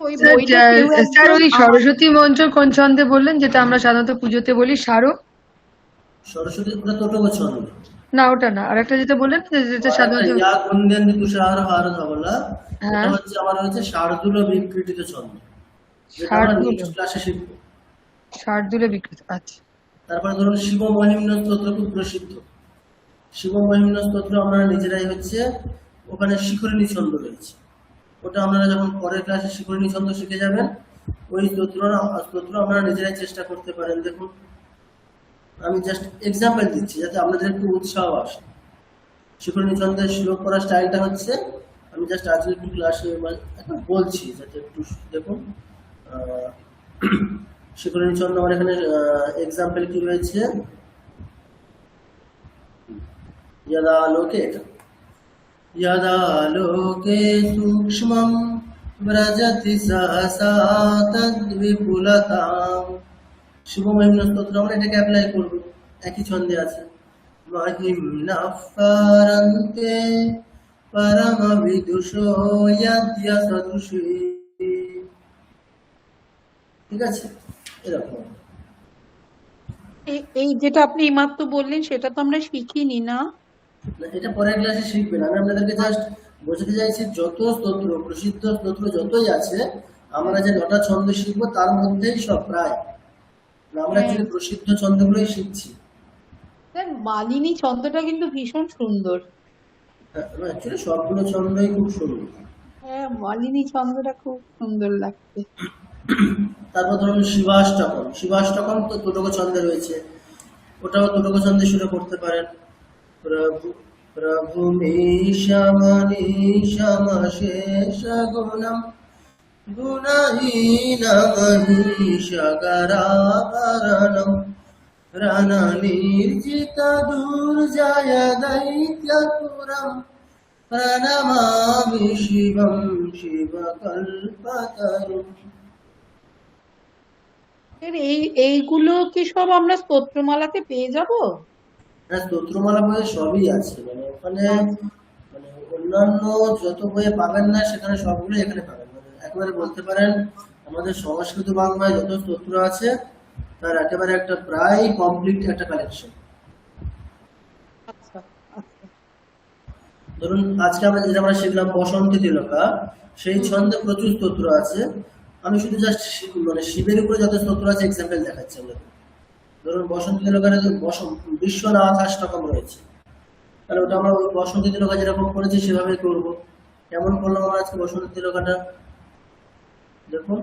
S2: ওই বইটা কেউ
S8: স্যার
S2: একজন
S8: ওই সরস্বতী মন্ত্র কোন ছন্দে বললেন, যেটা আমরা সাধারণত পুজোতে বলি সারো?
S1: সরস্বতী ওটা তোটক ছন্দ।
S8: না ওটা না, আর একটা যেটা বললেন যেটা সাধারণত
S1: ইয়া কুন্দেন্দু তুষার হার ধবলা,
S8: হ্যাঁ।
S1: এটা হচ্ছে আমার হচ্ছে শার্দুল বিকৃতিত ছন্দ, যেটা আমরা
S8: শার্দুল।
S1: নেক্সট ক্লাসে শিখব।
S8: শার্দুলে বিকৃত, আচ্ছা।
S1: তারপরে ধরুন শিব মহিম্ন স্তোত্র খুব প্রসিদ্ধ। শিব মহিম্ন স্তোত্র আমরা নিজেরাই হচ্ছে ওখানে শিখরিণী ছন্দ রয়েছে, ওটা আপনারা যখন পরের ক্লাসে শিখরিণী ছন্দ শিখে যাবেন, ওই স্তোত্র আপনারা নিজেরাই চেষ্টা করতে পারেন। দেখুন আমি জাস্ট এক্সাম্পল দিচ্ছি যাতে আপনাদের একটু উৎসাহ আসে। শিখরিণী ছন্দের শ্লোক করার স্টাইলটা হচ্ছে, আমি জাস্ট আজকে একটু ক্লাসে এখন বলছি যাতে একটু দেখুন। শিখরিণী ছন্দ আমার এখানে এক্সাম্পল কি রয়েছে, यदा लोके यदा लोके सूक्ष्मं व्रजति सहसा तद्विपुलताम्। শিব মহিম্ন স্তোত্র আমরা এটাকে অ্যাপ্লাই করব, একই ছন্দে আছে। মহিম্নঃ পারন্তে পরম বিদুষো যদ্য সদুষী। ঠিক আছে, এরকম।
S2: এই যেটা আপনি এইমাত্র বললেন সেটা তো আমরা শিখিনি না?
S1: না, এটা পরের ক্লাসে শিখবেন। আমি আপনাদেরকে জাস্ট বোঝাতে চাইছি যত স্তোত্র প্রসিদ্ধ স্তোত্র যতই আছে, আমরা যে 9টা ছন্দ শিখবো তার মধ্যেই সব প্রায় আমরা অ্যাকচুয়ালি প্রসিদ্ধ ছন্দগুলোই শিখছি।
S2: স্যার মালিনী ছন্দটা কিন্তু ভীষণ সুন্দর।
S1: অ্যাকচুয়ালি সবগুলো ছন্দই খুব সুন্দর।
S2: হ্যাঁ, মালিনী ছন্দটা খুব সুন্দর লাগছে।
S1: তারপর ধরুন শিবাষ্টকম, শিবাষ্টকম তো তোটক ছন্দে রয়েছে, ওটাও তোটক ছন্দে শুরু করতে পারেন। প্রভু প্রভু মনীষমশেষ গুণম গুণহীনমহিষগরাভরণম রণনির্জিত দুর্জয় দৈত্যপুরম প্রণমামি শিবম শিবকল্পতরুম।
S2: এইগুলো কি সব আমরা স্তোত্রমালাতে পেয়ে যাব?
S1: হ্যাঁ, স্তোত্রমালা বইয়ে সবই আছে, মানে ওখানে মানে অন্যান্য যত বইয়ে পাবেন না সেখানে সবগুলো এখানে পাবেন। মানে একেবারে বলতে পারেন আমাদের সংস্কৃত বাংলায় যত স্তোত্র আছে তার একেবারে একটা প্রায় কমপ্লিট একটা কালেকশন।
S2: আচ্ছা আচ্ছা।
S1: ধরুন আজকে আমরা যেটা শিখলাম বসন্তী তিলকা, সেই ছন্দে প্রচুর স্তোত্র আছে। আমি শুধু জাস্ট মানে শিবের উপরে যত স্তোত্র আছে এক্সাম্পল দেখাচ্ছি আমরা। ধরুন বসন্তী তিলকার বিশ্বনাথ অষ্টকম রয়েছে, তাহলে ওটা আমরা ওই বসন্তী তিলকা যেরকম করেছি সেভাবেই করবো। কেমন করলাম আমরা আজকে বসন্তী তিলকাটা, দেখুন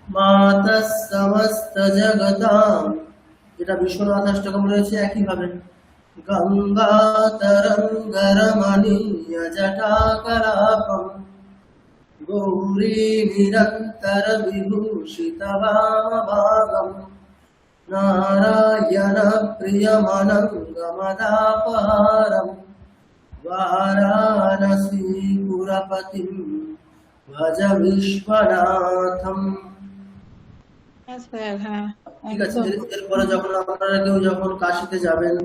S1: মাতঃ সমস্ত জগতাম, যেটা বিশ্বনাথ অষ্টকম রয়েছে একইভাবে। গঙ্গা তরঙ্গরমণীয় জটাকলাপম গৌরী নিরন্তর বিভূষিত বামভাগম নারায়ণ প্রিয়মনঙ্গমদাপহারম বারাণসীপুরপতিম ভজ বিশ্বনাথম।
S2: হ্যাঁ স্যার, হ্যাঁ
S1: ঠিক আছে,
S2: একদম।
S1: এরপরে যখন আপনারা কেউ যখন কাশীতে যাবেন,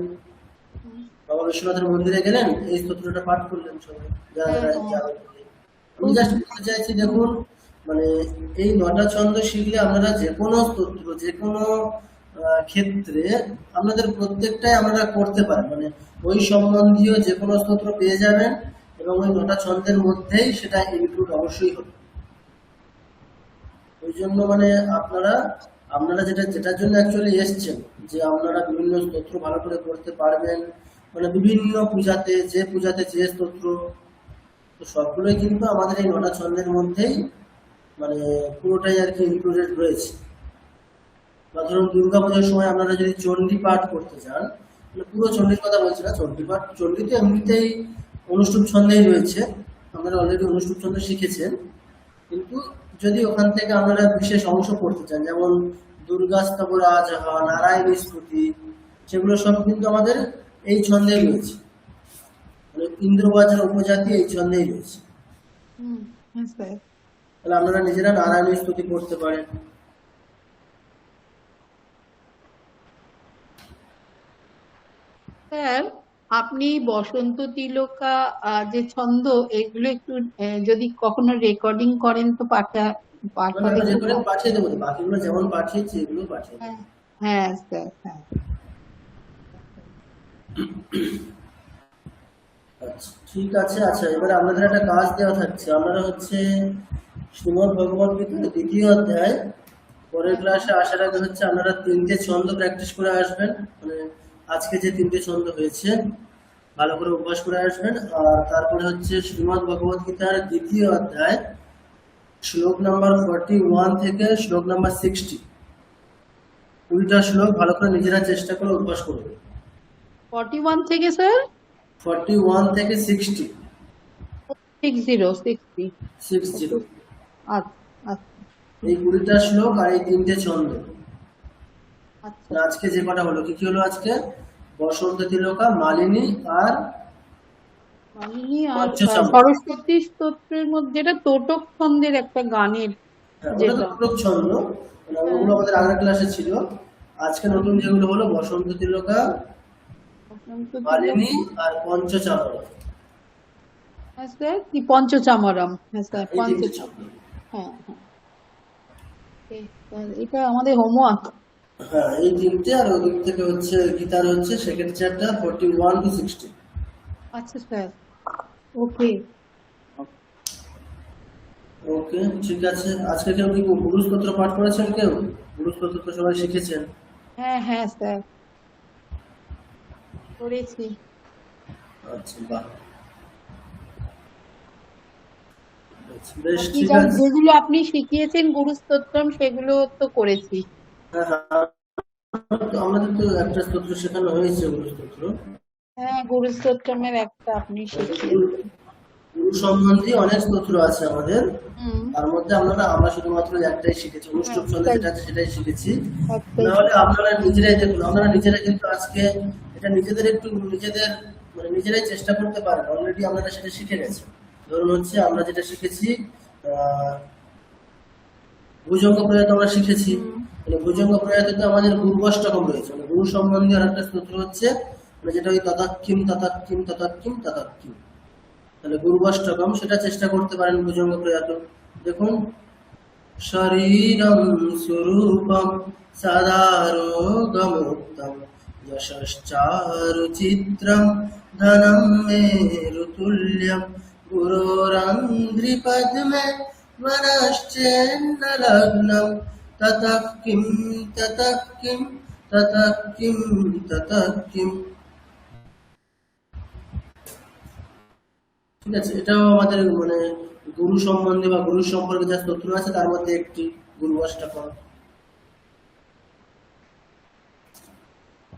S1: বাবা বিশ্বনাথের মন্দিরে গেলেন, এই স্তোত্রটা পাঠ করলেন সবাই যারা যারা যাবেন। আমি জাস্ট বলতে চাইছি দেখুন, মানে এই 9টা ছন্দ শিখলে আপনারা যে কোনো স্তোত্র যে কোনো ক্ষেত্রে আপনাদের প্রত্যেকটাই আপনারা করতে পারেন, মানে ওই সম্বন্ধীয় যে কোনো স্তোত্র পেয়ে যাবেন এবং ওই 9টা ছন্দের মধ্যেই সেটা ইনক্লুড অবশ্যই হবে। ওই জন্য মানে আপনারা যেটার জন্য অ্যাকচুয়ালি এসছেন, যে আপনারা বিভিন্ন স্তোত্র ভালো করে করতে পারবেন, মানে বিভিন্ন পূজাতে যে স্তোত্র, তো সবগুলোই কিন্তু আমাদের এই 9টা ছন্দের মধ্যেই মানে পুরোটাই আর কি ইনক্লুডেড রয়েছে। বা ধরুন দুর্গা পুজোর সময় আপনারা যদি চণ্ডী পাঠ করতে চান, মানে পুরো চণ্ডীর কথা বলছি না, চণ্ডী পাঠ চণ্ডীতে এমনিতেই অনুষ্ঠুপ ছন্দেই রয়েছে, আপনারা অলরেডি অনুষ্ঠুপ ছন্দ শিখেছেন, কিন্তু যদি ওখান থেকে আপনারা বিশেষ অংশ পড়তে চান, যেমন দুর্গা স্তব রাজহ, নারায়ণী স্তুতি, সেগুলো সব কিন্তু আমাদের এই ছন্দে রয়েছে। মানে ইন্দ্রবজ্র উপজাতি এই ছন্দেই রয়েছে।
S2: হ্যাঁ স্যার।
S1: তাহলে আপনারা নিজেরা নারায়ণের স্তুতি করতে পারেন।
S2: স্যার, আপনি বসন্ত তিলকা যে ছন্দ, এগুলো একটু যদি কখনো রেকর্ডিং করেন তো পাঠালে খুব
S1: যেগুলো পাঠিয়ে দেবো, বাকিগুলো যেমন পাঠিয়েছি এগুলো পাঠিয়ে দেবো।
S2: হ্যাঁ স্যার, হ্যাঁ।
S1: আচ্ছা ঠিক আছে। আচ্ছা এবারে আপনাদের একটা কাজ দেওয়া থাকছে, আপনারা হচ্ছে শ্রীমদ্ ভগবত গীতার 2য় অধ্যায় পরের ক্লাসে আসার আগে হচ্ছে আপনারা 3টে ছন্দ প্র্যাকটিস করে আসবেন, মানে আজকে যে 3টে ছন্দ হয়েছে ভালো করে অভ্যাস করে আসবেন। আর তারপরে হচ্ছে শ্রীমদ্ ভগবত গীতার 2য় অধ্যায় শ্লোক নাম্বার 41 থেকে শ্লোক নাম্বার 60, 20টা শ্লোক ভালো করে নিজেরা চেষ্টা করে অভ্যাস করবেন।
S2: 41 থেকে স্যার
S1: 41 থেকে 60।
S2: 60 আচ্ছা আচ্ছা
S1: এই 20টা শ্লোক আর এই 3টে ছন্দ।
S2: আচ্ছা।
S1: আজকে যে কটা হলো, কি কি হলো আজকে? বসন্ত তিলকা, মালিনী আর
S2: মালিনী আর
S1: পঞ্চচম্পা।
S2: সরস্বতী স্তোত্রের মধ্যে যেটা তোটক ছন্দের একটা গানের
S1: হ্যাঁ, ওটা
S2: যেটা।
S1: তো পুরো ছন্দ, মানে ওগুলো আমাদের আগের ক্লাসে ছিল। আজকে নতুন যেগুলো হলো বসন্ত তিলকা, মালিনী আর পঞ্চচামরা,
S2: হ্যাঁ স্যার, কি পঞ্চচামরম। হ্যাঁ স্যার,
S1: এই 3টে ছন্দ।
S2: হ্যাঁ হ্যাঁ। এটা আমাদের হোমওয়ার্ক।
S1: হ্যাঁ এই 3টে, আর ওদিক থেকে হচ্ছে গীতার হচ্ছে সেকেন্ড চ্যাপ্টার 41 to 60।
S2: আচ্ছা স্যার, ওকে।
S1: ওকে ঠিক আছে। আজকে কেউ কি গুরু স্তোত্র পাঠ করেছেন? কেউ গুরু স্তোত্র তো সবাই শিখেছেন।
S2: হ্যাঁ হ্যাঁ স্যার, করেছি।
S1: আচ্ছা বাহ, বেশ
S2: আপনি
S1: ঠিক আছে।
S2: যেগুলো আপনি শিখিয়েছেন গুরু স্তোত্রম, সেগুলো তো করেছি।
S1: হ্যাঁ হ্যাঁ, আমাদের তো একটা স্তোত্র শেখানো হয়েছে, গুরু স্তোত্র।
S2: হ্যাঁ, গুরু স্তোত্রমের একটা আপনি শিখিয়েছেন।
S1: গুরু সম্বন্ধী অনেক স্তোত্র আছে আমাদের,
S2: হুম,
S1: তার মধ্যে আমরা শুধুমাত্র একটাই শিখেছি, অনুষ্ঠব ছন্দে যেটা আছে সেটাই শিখেছি।
S2: একটাই।
S1: নাহলে আপনারা নিজেরাই দেখুন, আপনারা নিজেরা কিন্তু আজকে এটা নিজেদের মানে নিজেরাই চেষ্টা করতে পারেন। অলরেডি আপনারা সেটা শিখে গেছেন। ধরুন হচ্ছে আমরা যেটা শিখেছি ভুজঙ্গ প্রয়াত আমরা শিখেছি। মানে ভুজঙ্গ প্রয়াতে আমাদের গুরুবষ্টকম রয়েছে, মানে গুরু সম্বন্ধে আর একটা স্তোত্র হচ্ছে, মানে যেটা ওই তদাক্ষিম তদাক্ষিম তদাক্ষিম তদাক্ষিম, তাহলে গুরুবষ্টকম, সেটা চেষ্টা করতে পারেন ভুজঙ্গ প্রয়াত। দেখুন, শরীরম স্বরূপম সদারোগমুক্তম যশশ্চারু চিত্রম ধনম মেরুতুল্যম গুরোরন্ধ্রি পদ্মে মনশ্চেন্ন লগ্নম ততঃ কিম ততঃ কিম ততঃ কিম ততঃ কিম। ঠিক আছে, এটাও আমাদের মানে গুরু সম্বন্ধে বা গুরু সম্পর্কে যা স্তোত্র আছে তার মধ্যে একটি গুরু অষ্টকম।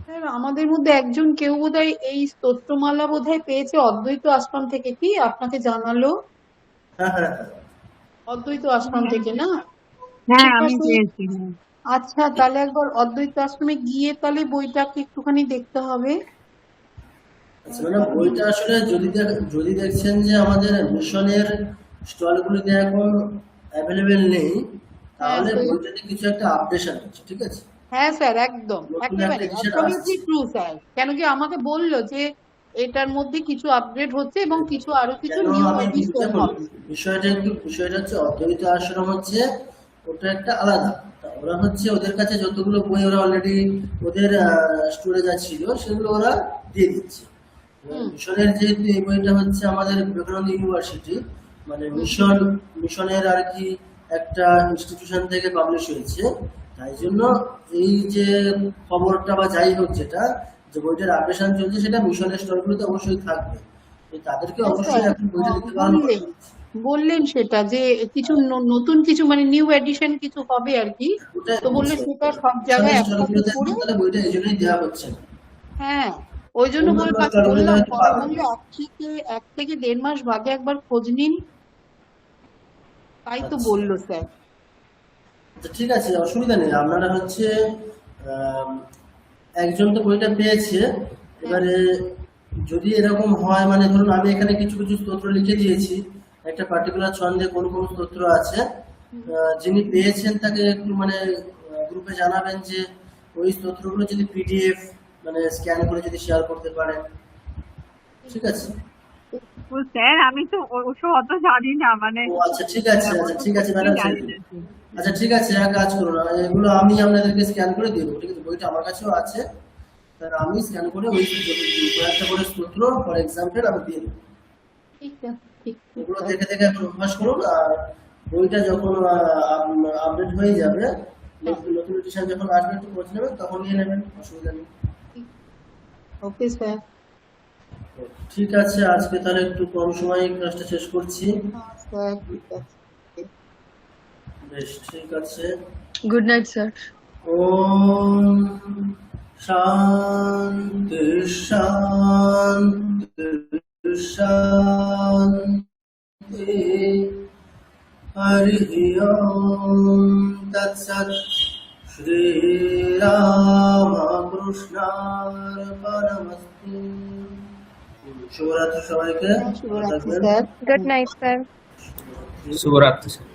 S2: স্যার, আমাদের মধ্যে একজন কেউ বোধহয় এই স্তোত্রমালা বোধহয় পেয়েছে অদ্বৈত আশ্রম থেকে, কি আপনাকে জানালো?
S1: হ্যাঁ হ্যাঁ হ্যাঁ,
S2: অদ্বৈত আশ্রম থেকে না?
S3: হ্যাঁ
S2: ঠিক
S3: আমি
S2: আছে।
S3: পেয়েছি।
S2: আচ্ছা, তাহলে একবার অদ্বৈত আশ্রমে গিয়ে তাহলে বইটাকে একটুখানি দেখতে হবে।
S1: আচ্ছা মানে বইটা আসলে যদি দেখছেন যে আমাদের মিশনের স্টলগুলিতে এখন অ্যাভেলেবেল নেই, তাহলে
S2: হ্যাঁ,
S1: বইটাতে কিছু একটা আপডেশন হচ্ছে। ঠিক আছে,
S2: হ্যাঁ স্যার, একদম
S1: নতুন
S2: একেবারে
S1: একটা edition
S2: অ্যাবসলিউটলি
S1: আসছে।
S2: True sir. কেন কি আমাকে বললো যে এটার মধ্যে কিছু আপগ্রেড হচ্ছে এবং কিছু আরো কিছু
S1: কেন
S2: নিউ
S1: আমি
S2: এডিশন
S1: দেখুন,
S2: হবে।
S1: বিষয়টা হচ্ছে অদ্বৈত আশ্রম হচ্ছে ওটা একটা আলাদা। তা ওরা হচ্ছে ওদের কাছে যতগুলো বই ওরা অলরেডি ওদের স্টোরে যা ছিল সেগুলো ওরা দিয়ে দিচ্ছে। মিশনের যেহেতু এই বইটা হচ্ছে আমাদের বিবেকানন্দ ইউনিভার্সিটি, মানে মিশনের আর কি একটা ইনস্টিটিউশন থেকে পাবলিশ হয়েছে, তাই জন্য এই যে খবরটা বা যাই হোক যেটা যে বইটার আপডেশন চলছে সেটা মিশনের স্টোরগুলোতে অবশ্যই থাকবে। তাদেরকে অবশ্যই এখন বইটা দিতে বারণ করা হচ্ছে।
S2: বললেন সেটা যে কিছু নতুন কিছু মানে নিউ এডিশন কিছু হবে আর কি, তো বললে সেটা সব জায়গায় একসাথে করে।
S1: তাহলে বইটা এই জন্যই দেওয়া হচ্ছে না।
S2: হ্যাঁ, ওই জন্য
S1: অন্য
S2: বললাম,
S1: স্টলগুলোতে হয়তো
S2: পরে
S1: পাবেন।
S2: বললো 1 থেকে 1.5 মাস বাদে একবার খোঁজ নিন, তাই তো
S1: আচ্ছা।
S2: বললো স্যার।
S1: আচ্ছা ঠিক আছে, অসুবিধা নেই। আপনারা হচ্ছে একজন তো বইটা পেয়েছে, এবারে যদি এরকম হয়, মানে ধরুন আমি এখানে কিছু কিছু স্তোত্র লিখে দিয়েছি, একটা পার্টিকুলার ছন্দে কোন কোন স্তোত্র আছে, যিনি পেয়েছেন তাকে একটু মানে গ্রুপে জানাবেন যে ওই স্তোত্রগুলো যদি পিডিএফ মানে স্ক্যান করে যদি শেয়ার করতে পারেন, ঠিক আছে?
S3: ও স্যার, আমি তো ওসব অত জানি না, মানে
S1: ও আচ্ছা, ঠিক আছে, আচ্ছা ঠিক আছে ম্যাডাম, আচ্ছা ঠিক আছে, এক কাজ করুন, এগুলো আমি আপনাদেরকে স্ক্যান করে দিয়ে দেবো, ঠিক আছে? বইটা আমার কাছেও আছে, তাহলে আমি স্ক্যান করে ওই কয়েকটা করে স্তোত্র ফর এক্সাম্পল আমি দিয়ে দেবো।
S2: ঠিক আছে, ঠিক
S1: এগুলো দেখে দেখে এখন অভ্যাস করুন, আর বইটা যখন আপডেট হয়ে যাবে, নতুন এডিশন যখন আসবে একটু পৌঁছে নেবেন, তখন নিয়ে নেবেন, অসুবিধা নেই।
S2: Okay sir.
S1: ঠিক আছে, আজকে তাহলে একটু কম সময়ে ক্লাসটা শেষ করছি।
S2: স্যার ঠিক আছে।
S1: বেশ, ঠিক আছে।
S8: Good night sir.
S1: ওম শান্তি শান্তি শান্তি। হরি ওম তৎসৎ। শ্রী রামকৃষ্ণার্পণমস্তু। শুভরাত্রি সবাইকে।
S2: শুভরাত্রি স্যার।
S7: Good night sir.
S6: শুভরাত্রি স্যার।